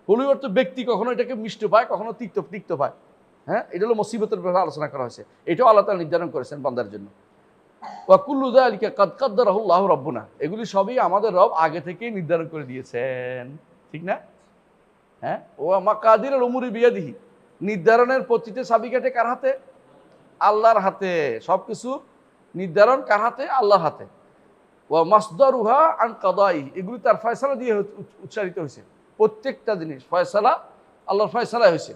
হলুই অর্থ ব্যক্তি কখনো এটাকে মিষ্ট পায়, কখনো তিক্ত পায়। হ্যাঁ, এটা হলো মুসিবতের ব্যাপারে আলোচনা করা হয়েছে, এটাও আল্লাহ তাআলা নির্ধারণ করেছেন বান্দার জন্য। ওয়া কুল্লু যালিকা কাদ কাদ্দারাহু আল্লাহু রাব্বুনা, এগুলি সবই আমাদের রব আগে থেকেই নির্ধারণ করে দিয়েছেন, ঠিক না? হ্যাঁ, ওয়া মাকাদিরুল উমুরি বিয়াদিহি, নির্ধারণের প্রতিটি চাবিকাঠি কার হাতে? আল্লাহর হাতে। সবকিছু নির্ধারণ কার হাতে? আল্লাহর হাতে। ওয়া মাসদারুহা আন কাদাই, এগুলি তার ফয়সালা দিয়ে উচ্চারিত হয়েছে। প্রত্যেকটা জিনিস ফয়সালা আল্লাহর ফয়সালায় হয়েছে।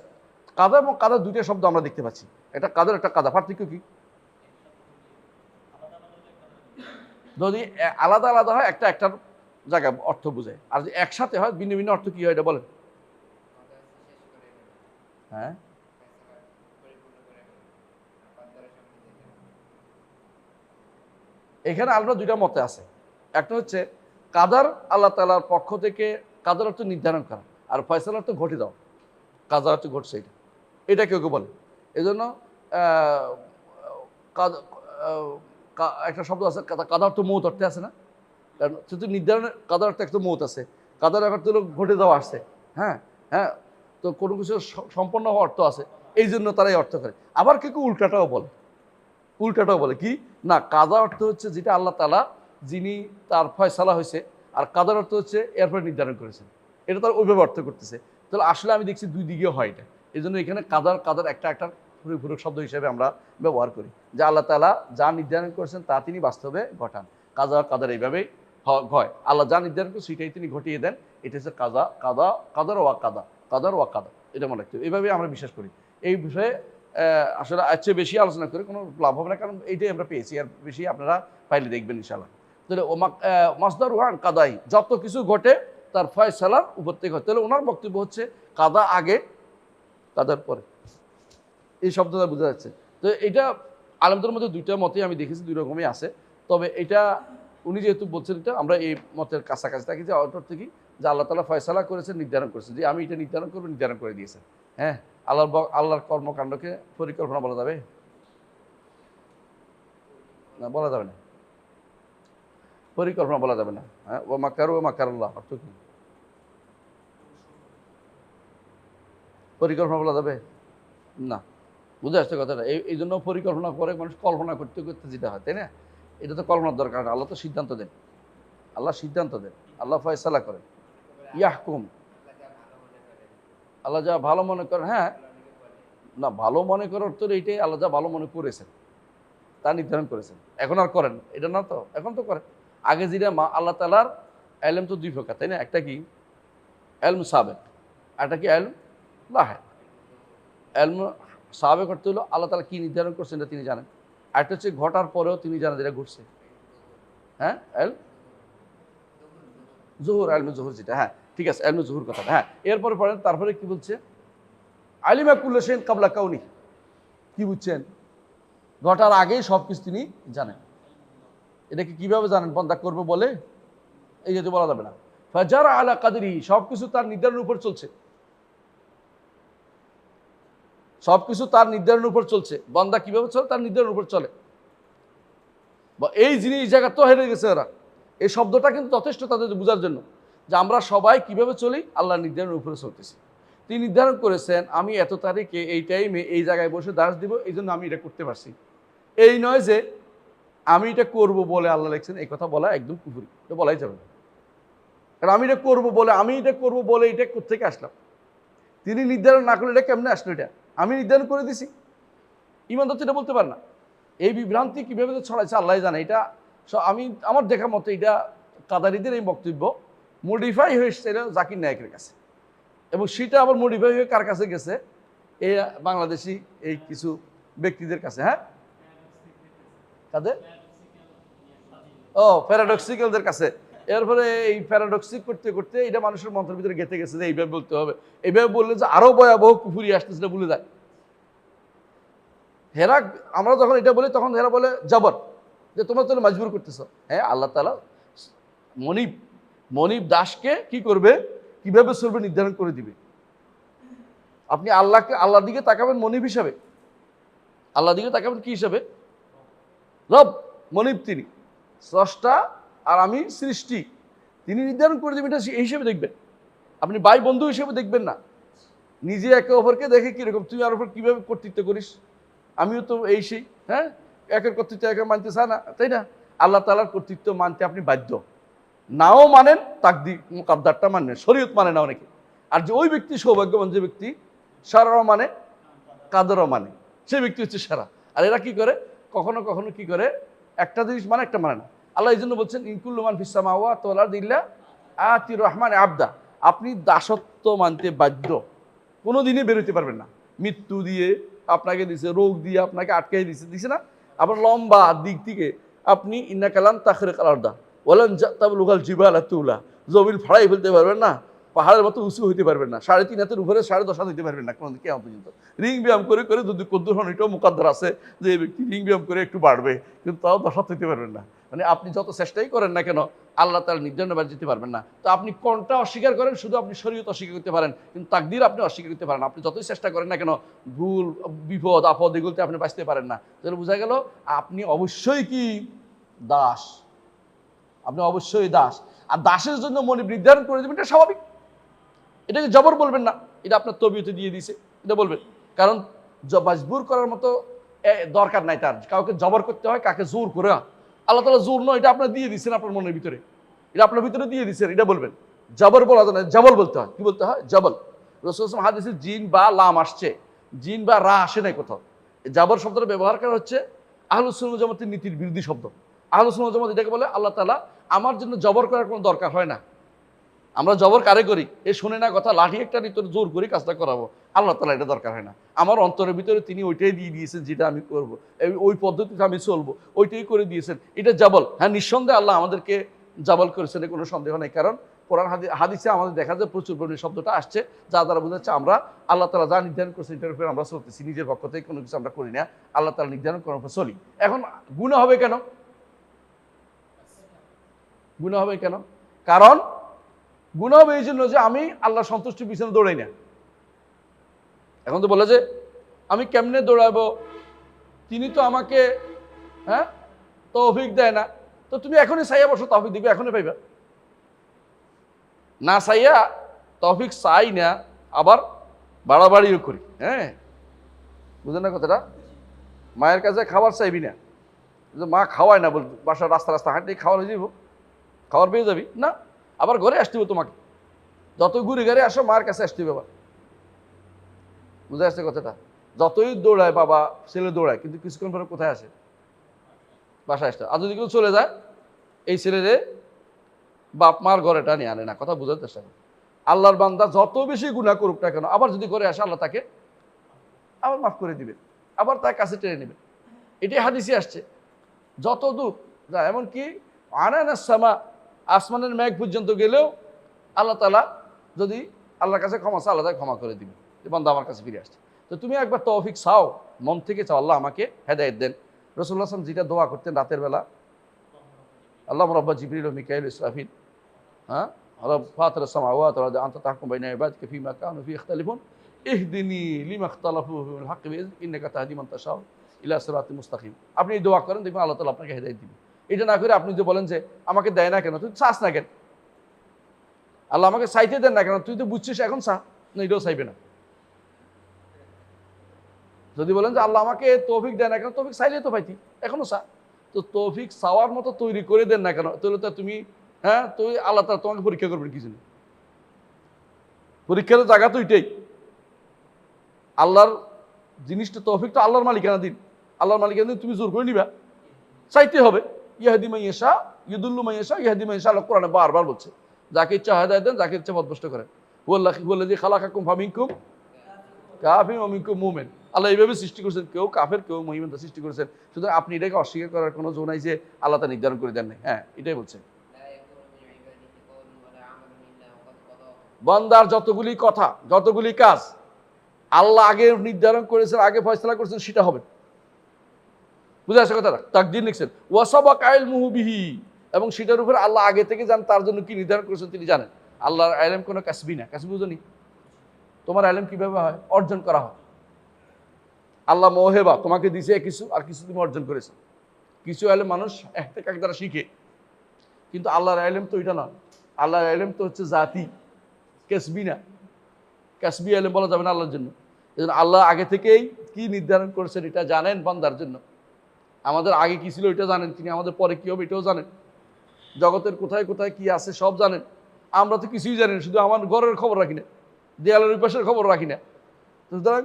কাদা এবং কাদা দুইটা শব্দ আমরা দেখতে পাচ্ছি, একটা কাদার একটা কাদা, পার্থক্য কি? যদি আলাদা আলাদা হয় একটা একটার জায়গায় অর্থ বোঝায়, আর যদি একসাথে হয় ভিন্ন ভিন্ন অর্থ কি হয় এটা বলেন? হ্যাঁ, এখানে আলাদা দুইটা মতে আছে। একটা হচ্ছে কাদার আল্লাহ তাআলার পক্ষ থেকে, কাদার অর্থ নির্ধারণ করা, আর ফয়সালা অর্থ ঘটে দাও। কাজা অর্থ ঘটছে, এটা কেউ কেউ বলে। এই জন্য একটা শব্দ আছে কাদা অর্থ মৌত অর্থে আছে না, কারণ শুধু নির্ধারণের কাদার অর্থ একটা মৌত আছে, কাদার অর্থ হলো ঘটে যাওয়া আসছে। হ্যাঁ, হ্যাঁ, তো কোনো কিছু সম্পন্ন হওয়া অর্থ আছে, এই জন্য তারা এই অর্থ করে। আবার কেউ কেউ উল্টাটাও বলে কি না, কাদা অর্থ হচ্ছে যেটা আল্লাহ তাআলা যিনি তার ফয়সালা হয়েছে, আর কাদার অর্থ হচ্ছে এরপরে নির্ধারণ করেছেন, এটা তার ওইভাবে অর্থ করতেছে। তাহলে আসলে আমি দেখছি দুই দিকে হয় এটা, এই জন্য এখানে কাদার একটা পরিপূরক শব্দ হিসেবে আমরা ব্যবহার করি, যে আল্লাহ তাআলা যা নির্ধারণ করেছেন তা তিনি বাস্তবে ঘটান। কাদার এইভাবেই হয়, আল্লাহ যা নির্ধারণ করেন সেটাই তিনি ঘটিয়ে দেন। এটা হচ্ছে কাদার ওয়া কাদা, এটা মনে রাখতে হবে। এইভাবে আমরা বিশ্বাস করি। এই বিষয়ে আসলে আজকে বেশি আলোচনা করে কোনো লাভ হবে না, কারণ এইটাই আমরা পেয়েছি, আর বেশি আপনারা পাইলে দেখবেন ইনশাআল্লাহ। তাহলে মাসদার ওয়ান কাদাই, যত কিছু ঘটে তার ফয়সালার উপর থেকে হয়। তাহলে ওনার বক্তব্য হচ্ছে কাদা আগে, কাদার পরে, এই শব্দটা বোঝা যাচ্ছে। তো এটা আলেমদের মধ্যে দুইটা মতেই আমি দেখেছি, দুই রকমই আছে। তবে এটা উনি যেহেতু বলছেন, এটা আমরা এই মতের কাছাকাছি থাকি, যে অর্থ থেকে যে আল্লাহ তাআলা ফয়সালা করেছেন, নির্ধারণ করেছেন, যে আমি এটা নির্ধারণ করবো, নির্ধারণ করে দিয়েছেন। হ্যাঁ, আল্লাহর কর্মকাণ্ডকে পরিকল্পনা বলা যাবে না? বলা যাবে না, পরিকল্পনা বলা যাবে না। হ্যাঁ, ও মাকারু মাকারুল্লাহ অর্থ কি? পরিকল্পনা বলা যাবে না, বুঝে আসছে কথাটা। এই জন্য পরিকল্পনা করে মানুষ কল্পনা করতে করতে যেটা হয়, তাই না? এটা তো কল্পনার দরকার না, আল্লাহ তো সিদ্ধান্ত দেন, আল্লাহ ফয়সালা করেন। ইয়াহকুম, আল্লাহ যা ভালো মনে করেন। হ্যাঁ, না, ভালো মনে করার তো এইটাই, আল্লাহ যা ভালো মনে করেছেন, তা নির্ধারণ করেছেন। এখন আর করেন এটা না, তো এখন তো করেন। আগে যেটা আল্লাহ তাআলার এলম তো দুই প্রকার, তাই না? একটা কি এলম সাবেক, একটা কি এলম লাহেক। এলম সাবেক অর্থ হলো আল্লাহ তাআলা কি নির্ধারণ করছেন এটা তিনি জানেন। আরেকটা হচ্ছে ঘটার পরেও তিনি জানেন যেটা ঘটছে। হ্যাঁ, জহুর, এলমে জহুর যেটা, হ্যাঁ ঠিক আছে, এলমে জহুর কথা। হ্যাঁ, এরপরে পড়েন, তারপরে কি বলছে? আলিমা কুল্লা শাইইন ক্বাবলা কাউনি। কি বুঝছেন? ঘটার আগেই সব কিছু তিনি জানেন। এটাকে কিভাবে জানেন? বন্দা করবে বলে এই যেহেতু বলা যাবে না। ফাজারা আলা কাদরি, সবকিছু তার নির্ধারণের উপর চলছে, সবকিছু তার নির্ধারণের উপর চলছে। বন্দা কিভাবে চলে? তার নির্ধারণের উপর চলে। বা এই জিনিস জায়গা তো হেরে গেছে ওরা। এই শব্দটা কিন্তু যথেষ্ট তাদের বোঝার জন্য যে আমরা সবাই কিভাবে চলি, আল্লাহ নির্ধারণের উপরে চলতেছি। তিনি নির্ধারণ করেছেন আমি এত তারিখে এই টাইমে এই জায়গায় বসে দাস দিব, এই জন্য আমি এটা করতে পারছি। এই নয় যে আমি এটা করব বলে আল্লাহ লিখছেন, এই কথা বলা একদম কুফরি, এটা বলাই যাবে না। কারণ আমি এটা করব বলে এটা কোত্থেকে আসলাম? তিনি নির্ধারণ না করলে এটা কেমনে আসলো? এটা আমি নির্ধারণ করে দিছি। ইমানদার তো এটা বলতে পারে না। এই বিভ্রান্তি কীভাবে ছড়াইছে আল্লাহ জানে। এটা আমি আমার দেখা মতো এটা কাদারিদের এই বক্তব্য মডিফাই হয়েছে জাকির নায়েকের কাছে, এবং সেটা আবার মডিফাই হয়ে কার কাছে গেছে? এই বাংলাদেশি এই কিছু ব্যক্তিদের কাছে। হ্যাঁ, কাদের? ও, প্যারাডক্সিক্যালদের কাছে। এরপরে এই প্যারাডক্সিক করতে করতে এটা মানুষের মন্ত্রের ভিতরে গেঁথে গেছে যে এইভাবে বলতে হবে, এইভাবে বললে যে আরো ভয়াবহ কুফুরি আসতেছে, সেটা ভুলে যায়। হেরা, আমরা যখন এটা বলি তখন হেরা বলে জবর, যে তোমরা তো মজবুর করতেছ। হ্যাঁ, আল্লাহ তাআলা মনিব দাসকে কি করবে, কিভাবে চলবে নির্ধারণ করে দিবে। আপনি আল্লাহর দিকে তাকাবেন মনিব হিসাবে, আল্লাহর দিকে তাকাবেন কি হিসাবে? রব, মনিব তিনি স্রষ্টা আর আমি সৃষ্টি, তিনি নির্ধারণ করে দেবেন, এটা এই হিসেবে দেখবেন। আপনি ভাই বন্ধু হিসেবে দেখবেন না, নিজে একে অপরকে দেখে কিরকম তুই আর ওপর কীভাবে কর্তৃত্ব করিস, আমিও তো এই সেই। হ্যাঁ, একের কর্তৃত্ব একে মানতে চায় না, তাই না? আল্লাহ তাআলার কর্তৃত্ব মানতে আপনি বাধ্য। নাও মানেন, তাকদীর মুকাদ্দারটা মানেন, শরীয়ত মানে না অনেকে। আর যে ওই ব্যক্তি সৌভাগ্যবান, যে ব্যক্তি সারাও মানে কাদেরও মানে, সেই ব্যক্তি হচ্ছে সারা। আর এরা কি করে? কখনো কখনো কি করে, একটা জিনিস মানে একটা মানে না। আল্লাহ এই জন্য বলছেন ইনকুল্লু মান ফিস সামাওয়াতি ওয়াল আরদি ইল্লা আতির রহমান আবদা। আপনি দাসত্ব মানতে বাধ্য, কোনোদিনই বেরোতে পারবেন না। মৃত্যু দিয়ে আপনাকে দিছে, রোগ দিয়ে আপনাকে আটকাই দিছে না? আবার লম্বা দিক থেকে আপনি ইন্নাকা লান তাখরিকাল আরদা ওয়ালান তাবলুগাল জিবালা তুলা, জমিন ফাড়াই ফেলতে পারবেন না, পাহাড়ের মতো উঁচু হইতে পারবেন না, 3.5 হাতের উপরে 10.5 হাত হইতে পারবেন না কোনোদিন কেমন পর্যন্ত। রিং ব্যায়াম করে করে যদি কদ্দুর হন, এটাও মুকাদ্দার আছে যে এই ব্যক্তি রিং ব্যায়াম করে একটু বাড়বে, কিন্তু তাও 10 হাত হইতে পারবেন না। মানে আপনি যত চেষ্টাই করেন না কেন, আল্লাহ তাআলার নির্ধারণে বাদ যেতে পারবেন না। তো আপনি কোনটা অস্বীকার করেন? শুধু আপনি শরীয়ত অস্বীকার করতে পারেন, কিন্তু তাকদীর আপনি অস্বীকার করতে পারেন। আপনি যতই চেষ্টা করেন না কেন, ভুল বিপদ আপদ এগুলোতে আপনি বাঁচতে পারেন না। তাহলে বোঝা গেল আপনি অবশ্যই কি দাস, আপনি অবশ্যই দাস। আর দাসের জন্য মনিব নির্ধারণ করে দেবেন, এটা স্বাভাবিক। এটাকে জবর বলবেন না, এটা আপনার তবিয়তে দিয়ে দিয়েছে, এটা বলবেন। কারণ মজবুর করার মতো দরকার নাই তার, কাউকে জবর করতে হয়, কাকে জোর করে। আল্লাহ তাআলা জোর নয়, এটা আপনার দিয়ে দিচ্ছেন আপনার মনের ভিতরে, এটা আপনার ভিতরে দিয়ে দিচ্ছেন, এটা বলবেন। জবর বলা যায় না, জবল বলতে হয়। কি বলতে হয়? জবল। রাসূল সাল্লাল্লাহু আলাইহি ওয়াসাল্লাম হাদিসে জিন বা লাম আসছে, জিন বা রা আসে নাই কোথাও। জবর শব্দটা ব্যবহার করা হচ্ছে আহলুস সুন্নাহ ওয়াল জামাতের নীতির বিরোধী শব্দ। আহলুস সুন্নাহ ওয়াল জামাত এটাকে বলে আল্লাহ তাআলা আমার জন্য জবর করার কোনো দরকার হয় না। আমরা জবর কারে করি? এ শুনে না কথা, লাঠি একটা নিতর জোর করে কাজটা করাবো, আল্লাহ তাআলা এটা দরকার হয় না। আমার অন্তরের ভিতরে তিনি ওইটাই দিয়ে দিয়েছেন, যেটা আমি করব, ওই পদ্ধতিতে আমি চলবো, ওইটাই করে দিয়েছেন, এটা জাবল। হ্যাঁ, নিঃসন্দেহে আল্লাহ আমাদেরকে জাবল করেছেন, কোনো সন্দেহ নেই। কারণ কোরআন হাদিসে আমাদের দেখা যায় প্রচুর পরিমাণে শব্দটা আসছে, যা দ্বারা বোঝাচ্ছে আমরা আল্লাহ তাআলা যা নির্ধারণ করছে এটার উপরে আমরা চলতেছি, নিজের পক্ষ থেকে কোনো কিছু আমরা করি না, আল্লাহ তাআলা নির্ধারণ করার উপর চলি। এখন গুনাহ হবে কেন? গুনাহ হবে কেন? কারণ গুনাহ হবে এই জন্য যে আমি আল্লাহ সন্তুষ্টির পিছনে দৌড়াই না। এখন তো বলে যে আমি কেমনে দৌড়াবো, তিনি তো আমাকে তৌফিক দেয় না, তো তুমি এখনই চাইয়া বসো, তৌফিক দিবে, এখনই পাইবা। না চাইয়া তৌফিক চাই না, আবার বাড়াবাড়িও করি। হ্যাঁ, বুঝেন না কথাটা? মায়ের কাছে খাবার চাইবি না, যে মা খাওয়ায় না, বল বাসার রাস্তা রাস্তা হাঁটি খাওয়ার হয়ে যাব, খাবার পেয়ে যাবি না, আবার ঘরে আসতে হবে তোমাকে, যত ঘুরে ঘরে আসো মার কাছে আসতে হবে আবার। বুঝে আসছে কথাটা? যতই দৌড়ায় বাবা, ছেলে দৌড়ায়, কিন্তু কিছুক্ষণ পরে কোথায় আসে? বাসায় আসতে, আর যদি কেউ চলে যায় এই ছেলেরে বাপ মার ঘরে টানিয়ে আনে না। কথা বোঝার চেষ্টা করে। আল্লাহর বান্দা যত বেশি গুনাহ করুক না কেন, আবার যদি করে আসে আল্লাহ তাকে আবার মাফ করে দিবেন, আবার তার কাছে টেনে নেবেন। এটাই হাদিসে আসছে। যত দূর যা, এমনকি আনানাসমা, আসমানের মেঘ পর্যন্ত গেলেও আল্লাহ তাআলা যদি আল্লাহর কাছে ক্ষমা চায়, আল্লাহ তাকে ক্ষমা করে দিবেন যে বান্দা আমার কাছে ফিরে আসছে। তো তুমি একবার তৌফিক চাও, মন থেকে চাও আল্লাহ আমাকে হেদায়েত দেন। রাসূলুল্লাহ সাল্লাল্লাহু আলাইহি ওয়াসাল্লাম যেটা দোয়া করতেন রাতের বেলা, আল্লাহুম্মা রাব্বা জিবরিল ওয়া মিকাঈল ওয়া ইসরাফিল, হ্যাঁ, রব ফাতির আস-সামাওয়াতি ওয়াল আরদি আনতা তাহকুম বাইনা ইবাদিকা ফীমা কানু ফীহি ইখতালিফুন ইহদিনি লিমা ইখতালাফু ফীহি মিনাল হাক্কি বিইযনিকা ইন্নাকা তাহদি মান তাশাউ ইলা সিরাতিন মুস্তাকিম। আপনি এই দোয়া করেন, দেখবেন আল্লাহ তাআলা আপনাকে হেদায়েত দিবেন। এটা না করে আপনি যে বলেন যে আমাকে দেয় না কেন, তুই চাস না কেন, আল্লাহ আমাকে চাইতে দেন না কেন, তুই তো বুঝছিস এখন চা, না এটাও চাইবে না। যদি বলেন যে আল্লাহ আমাকে তৌফিক দেন না কেন, তৌফিক চাইলে তো পাইতি, এখনো চা। তো তৌফিক চাওয়ার মতো তৈরি করে দেন না কেন, তাহলে তো তুমি, হ্যাঁ, তুই আল্লাহ তাআলা তোমাকে পরীক্ষা করবেন কি জন্য? পরীক্ষার জায়গা তো এটাই। আল্লাহর জিনিসটা, তৌফিক তো আল্লাহর মালিকানা দিন। আল্লাহর মালিকানা দিন তুমি জোর করে নিবা, চাইতে হবে। ইয়াহদি মান ইয়াশা ইউদিল্লু মান ইয়াশা ইয়াহদি মান ইয়াশা, আল্লাহ কোরআনে বারবার বলছে। যাকে ইচ্ছা হেদায়েত দেন, যাকে ইচ্ছা পথভ্রষ্ট করেন। হুয়াল্লাযী খালাকাকুম ফামিনকুম কাফিরুন ওয়া মিনকুম মুমিন। আল্লাহ এইভাবে সৃষ্টি করেছেন, কেউ কাফের কেউ মুমিন সৃষ্টি করেছেন। সুতরাং আপনি এটাকে অস্বীকার করার কোনো জো নাই যে আল্লাহ তা নির্ধারণ করে দেন নাই। হ্যাঁ, এটাই বলছে। বান্দার যতগুলি কথা, যতগুলি কাজ আল্লাহ আগে নির্ধারণ করেছেন, আগে ফয়সালা করেছেন, সেটা হবে। বুঝে আসে কথাটা? তাকদীর লিখছেন ওয়াসাবাকা ইলমুহু বিহি, এবং সেটার উপর আল্লাহ আগে থেকে জানেন তার জন্য কি নির্ধারণ করেছেন তিনি জানেন। আল্লাহর ইলম কোনো কাসবি না। কাসবি বুঝনি? তোমার ইলম কিভাবে হয়? অর্জন করা হয়। আল্লাহ মওহেবা তোমাকে দিয়েছে কিছু, আর কিছু তুমি অর্জন করেছো। কিছু ইলম মানুষ ইহতিকাক দ্বারা শিখে, কিন্তু আল্লাহর ইলম তো এটা নয়। আল্লাহর ইলম তো হচ্ছে জাতি, কাসবি না। কাসবি ইলম বলা যাবে না আল্লাহর জন্য। এজন্য আল্লাহ আগে থেকেই কি নির্ধারণ করেছেন এটা জানেন বান্দার জন্য। আমাদের আগে কি ছিল এটা জানেন তিনি, আমাদের পরে কি হবে এটাও জানেন, জগতের কোথায় কোথায় কি আছে সব জানেন। আমরা তো কিছুই জানি না, শুধু আমার ঘরের খবর রাখি না, দেয়ালের পাশের খবর রাখি না। সুতরাং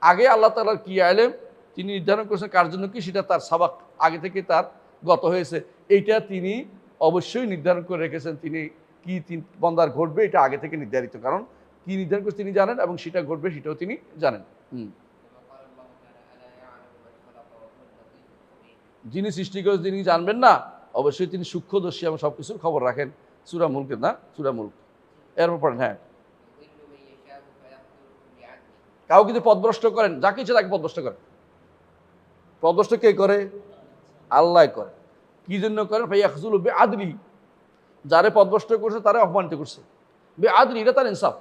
আগে আল্লাহ তাআলার কি ইলম তিনি নির্ধারণ করেছেন কার জন্য কি, সেটা তার সাবাক আগে থেকে তার গত হয়েছে। এইটা তিনি অবশ্যই নির্ধারণ করে রেখেছেন। তিনি কি বান্দার ঘটবে এটা আগে থেকে নির্ধারিত, কারণ কি নির্ধারণ করেছে তিনি জানেন, এবং সেটা ঘটবে সেটাও তিনি জানেন। যিনি সৃষ্টি করেছেন তিনি জানবেন না? অবশ্যই তিনি সূক্ষ্মদর্শী এবং সবকিছুর খবর রাখেন। সূরা মুলকের না, সূরা মুলক এরপর পড়েন। হ্যাঁ, কাউকে যদি পথভ্রষ্ট করেন, যাকে ইচ্ছে তাকে পথভ্রষ্ট করেন। পথভ্রষ্ট কে করে? আল্লাহ করে। কি জন্য করেন? ফায়াখযুলু বিআদলি, যারে পথভ্রষ্ট করছে তারে অপমানিত করছে। বিআদলি, এটা তার ইনসাফ।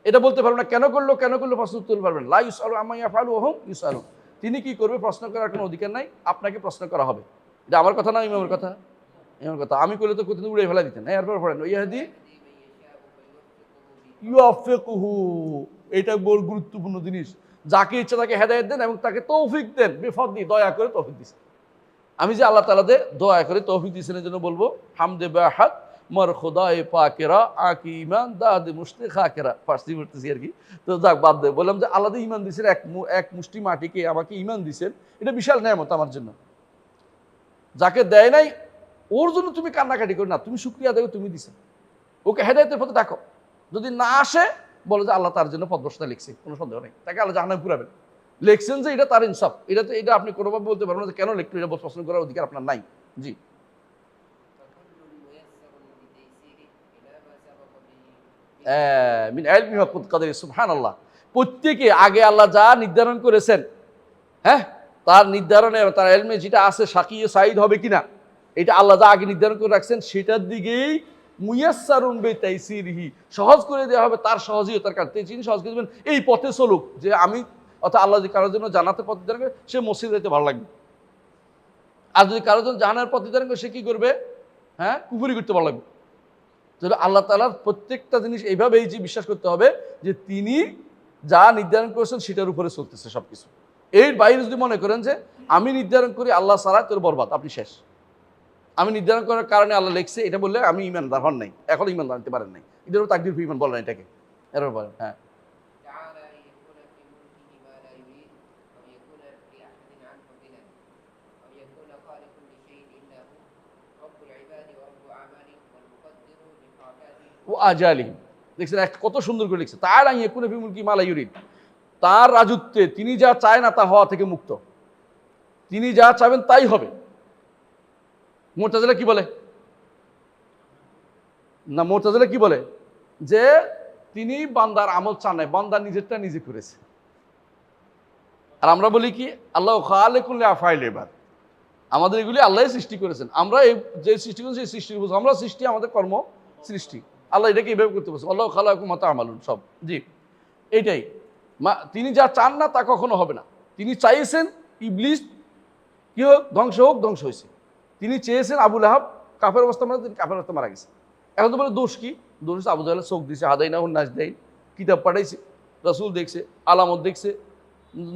এটা বলতে পারবেন না কেন করলো কেন করলো, প্রশ্ন তুলতে পারবেন। লা ইউসআলু আম্মা ইয়াফআলু ওয়া হুম ইউসআলুন। তিনি কি করবে প্রশ্ন করার কোনো অধিকার নাই, আপনাকে প্রশ্ন করা হবে। এটা আমার কথা না, ইমামের কথা। ইমামের কথা আমি করলে তো কোথাও উড়ে ফেলা দিতেন। এরপর পড়েন ইয়াহদি ইউআফিকুহু, এটা বড় গুরুত্বপূর্ণ জিনিস। যাকে ইচ্ছা তাকে হেদায়েত দেন এবং তাকে তৌফিক দেন। বিফদলি, দয়া করে তৌফিক দিয়েছেন। আমি যে আল্লাহ তাআলা দয়া করে তৌফিক দিয়েছেন এর জন্য বলবো হামদে বাহাদ মর খোদায়ে পাকেরা আকি ইমান দাদ মুশতে খাকেরা, ফার্সি পড়তেছি আর কি। তো যাক বাদ দে, বললাম যে আল্লাহ ইমান দিয়েছেন, এক মুষ্টি মাটিকে আমাকে ইমান দিয়েছেন, এটা বিশাল নেয়ামত আমার জন্য। যাকে দেয় নাই ওর জন্য তুমি কান্নাকাটি করো না, তুমি শুকরিয়া দেবে, তুমি দিছেন, ওকে হেদায়েতের পথে ডাকো। যদি না আসে বলো যে আল্লাহ তার জন্য পথভ্রষ্টতা লিখছে, কোনো সন্দেহ নেই, তাকে আল্লাহ জাহান্নামে পুরাবেন। লিখছেন যে এটা তার ইনসাফ, এটা আপনি কোনোভাবে বলতে পারবেন না যে কেন লিখলো, এটা প্রশ্ন করার অধিকার আপনার নাই। জি, মিন ইলমি ওয়া কদরি, সুবহানাল্লাহ। প্রত্যেকে আগে আল্লাহ যা নির্ধারণ করেছেন, হ্যাঁ, তার নির্ধারণে তার ইলমে যেটা আছে শাকিয়ে সাইদ হবে কিনা, এটা আল্লাহ যা আগে নির্ধারণ করে রাখছেন সেটার দিকেই মুয়াসসারুন বিতাইসিরিহি, সহজ করে দেওয়া হবে তার সহজীয়তার কারণে। তিনি সহজ করে দেবেন এই পথে চলুক, যে আমি অর্থাৎ আল্লাহ যদি কারোর জন্য জান্নাতের পথ নির্ধারণ করে সে মসজিদে যেতে ভালো লাগবে, আর যদি কারোর জন্য জাহান্নামের পথ নির্ধারণ করে সে কি করবে? হ্যাঁ, কুফরি করতে ভালো লাগবে। তাহলে আল্লাহ তাআলার প্রত্যেকটা জিনিস এইভাবেই যে বিশ্বাস করতে হবে যে তিনি যা নির্ধারণ করেছেন সেটার উপরে চলতেছে সবকিছু। এর বাইরে যদি মনে করেন যে আমি নির্ধারণ করি আল্লাহ ছাড়া, তোর বরবাদ, আপনি শেষ। আমি নির্ধারণ করার কারণে আল্লাহ লিখছে এটা বললে আপনি ইমানদার হন নাই, এখন ইমানদার হতে পারেন নাই, এটারও তাকদীর ফি ইমান বলেন এটাকে। এরপর বলেন হ্যাঁ, ও আজালিহিম, দেখছেন কত সুন্দর করে লিখছে, তার আইয়ে কোন ফিমুল কি মালা ইউরিদ, তার রাজত্বে তিনি যা চায় না তা হওয়া থেকে মুক্ত, তিনি যা চাবেন তাই হবে। মুতাজিলা কি বলে না, মুতাজিলা কি বলে যে তিনি বান্দার আমল চান নাই, বান্দা নিজেরটা নিজে করেছে। আর আমরা বলি কি আল্লাহ খালিকুল আফআইল ইবাদ, আমাদের এগুলি আল্লাহ সৃষ্টি করেছেন, আমরা এই যে সৃষ্টি করেছি সেই সৃষ্টির বুঝবো, আমরা সৃষ্টি আমাদের কর্ম সৃষ্টি, আল্লাহ এটাকে এইভাবে করতে বলছেন, আল্লাহ খালাকুম মা তা'মালুন সব। জি এইটাই, তিনি যা চান না তা কখনো হবে না। তিনি চাইছেন ইবলিস কি হোক, ধ্বংস হয়েছে। তিনি চেয়েছেন আবু লাহাব কাফের অবস্থা, মানে তিনি কাফের অবস্থা মারা গেছে। এখন তো বলে দোষ কি, দোষ হচ্ছে আবু জাহেল চোখ দিছে, হাদাই না নাচ দেয়, কিতাব পাঠাইছে, রাসূল দেখছে, আলামত দেখছে,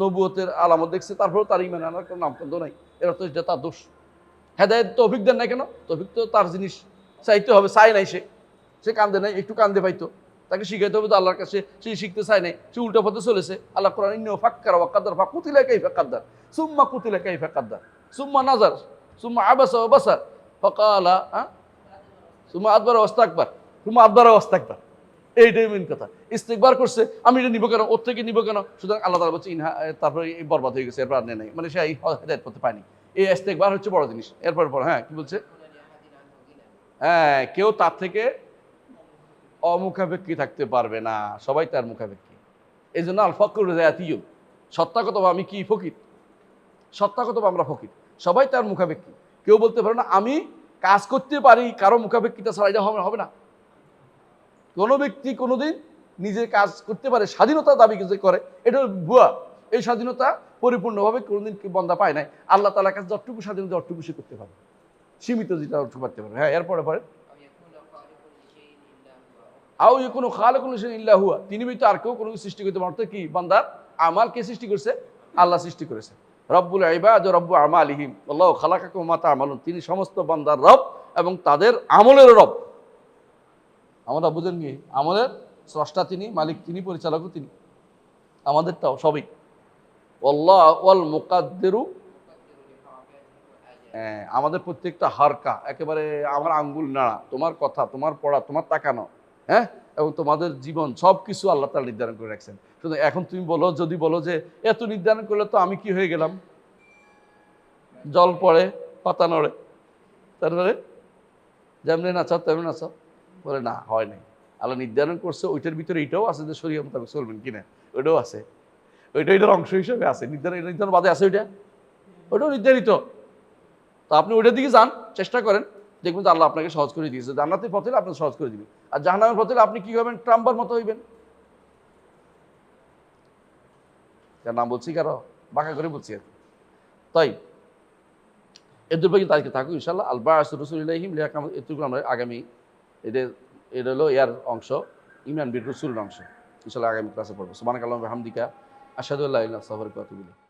নবুয়তের আলামত দেখছে, তারপরেও তার ইমান আনার কোনো নামগন্ধ নাই, এর অর্থ এটা তার দোষ। হেদায়েত তৌফিক দেন নাই কেন, তৌফিক তো তার জিনিস, চাইতে হবে, চাই নাই, সে কান্দে নাই, একটু কান্দে পাইতো, তাকে শিখাইতে হবে তো আল্লাহর কাছে, সে শিখতে চায় নাই, সে উল্টা পথে চলেছে। আল্লাহ কোরআন ইন্নাহু ফাক্কারা ওয়া কাদ্দার ফাকুতিলা কাইফা কাদ্দার সুম্মা কুতিলা কাইফা কাদ্দার সুম্মা নাজার সুম্মা আবাসা ওয়া বাসার ফাকালা সুম্মা আদবারা ওয়াস্তাকবার সুম্মা আদবারা ওয়াস্তাকবার। এইটাই মেন কথা। ইস্তেকবার করছে, আমি এটা নিব কেন, ওর থেকে নিব কেন, সুতরাং আল্লাহ তাআলা বলছে ইনহা, তারপরে বরবাদ হয়ে গেছে, এরপর আর নেই, মানে সে হেদায়েত করতে পায়নি। এই ইস্তেকবার হচ্ছে বড় জিনিস। এরপর হ্যাঁ কি বলছে, হ্যাঁ কেউ তার থেকে অমুখাপেক্ষী থাকতে পারবে না, সবাই তার মুখাপেক্ষী। এই জন্য আল ফকরুল যাতিয়ুন, সত্তাগত আমি কি ফকির, সত্তাগত আমরা ফকির, সবাই তার মুখাপেক্ষী। কেউ বলতে পারে না আমি কাজ করতে পারি কারো মুখাপেক্ষিতা ছাড়া, এটা হবে না। কোনো ব্যক্তি কোনোদিন নিজের কাজ করতে পারে, স্বাধীনতা দাবি কিছু করে, এটা ভুয়া। এই স্বাধীনতা পরিপূর্ণভাবে কোনোদিন বান্দা পায় নাই। আল্লাহ তাআলার কাছে যতটুকু স্বাধীনতা যতটুকু সে করতে পারে, সীমিত যেটা করতে পারে। হ্যাঁ এরপরে আও ইয়াকুনু খালিকুন লিশাইইন ইল্লা হুয়া, তিনি ব্যতীত আর কেউ কোনো কিছু সৃষ্টি করতে পারত কি, বান্দার আমাল কে সৃষ্টি করেছে, আল্লাহ সৃষ্টি করেছে। রব্বুল ইবাদ ওয়া রব্বু আমালিহিম আল্লাহু খালাকাকুম মা তা'মালুন, তিনি সমস্ত বান্দার রব এবং তাদের আমলের রব। আমরা বুঝেন কি, আমলের স্রষ্টা তিনি, মালিক তিনি, পরিচালকও তিনি, আমাদেরটাও সবই। আল্লাহ ওয়াল মুকাদ্দিরু, আমাদের প্রত্যেকটা হারকা, একেবারে আমার আঙ্গুল নাড়া, তোমার কথা, তোমার পড়া, তোমার তাকানো, হ্যাঁ, এবং তোমাদের জীবন সব কিছু আল্লাহ তাআলা নির্ধারণ করে রাখছেন। শুধু এখন তুমি বলো, যদি বলো যে এত নির্ধারণ করলে তো আমি কি হয়ে গেলাম, জল পড়ে পাতা নড়ে, তারপরে যেমনি নাচাও তেমনি নাচাও, বলে না হয় নাই। আল্লাহ নির্ধারণ করছে, ওইটার ভিতরে এইটাও আছে যে শরীয়ত মোতাবেক চলবেন কিনা, ওইটাও আছে, ওইটার অংশ হিসেবে আছে, নির্ধারণ বাদে আছে ওইটাও নির্ধারিত। তো আপনি ওইটার দিকে যান, চেষ্টা করেন, দেখবেন যে আল্লাহ আপনাকে সহজ করে দিয়েছে। জান্নাতের পথে আপনাকে সহজ করে দিবেন, আর জাহান্নামের পথে আপনি কি হবেন, ট্রাম্বার মতো হইবেন। যার নাম বলছি কারো বাঁকা করে বলছি আর কি। তাই এর দুর্ভাগ্য তারিখে থাকুক ইনশাআল্লাহ। আল বা'স রাসূলিল্লাহিম লিয়াকাম, এটুকু আমরা আগামী এটা হলো ইয়ার অংশ, ইমান বির রাসূলের অংশ, ইনশাআল্লাহ আগামী ক্লাসে পড়বো। সুবহানাকাল্লাহু ওয়া বিহামদিকা আশহাদু আল্লা ইলাহা ইল্লা আনতা আস্তাগফিরুকা ওয়া আতুবু ইলাইক।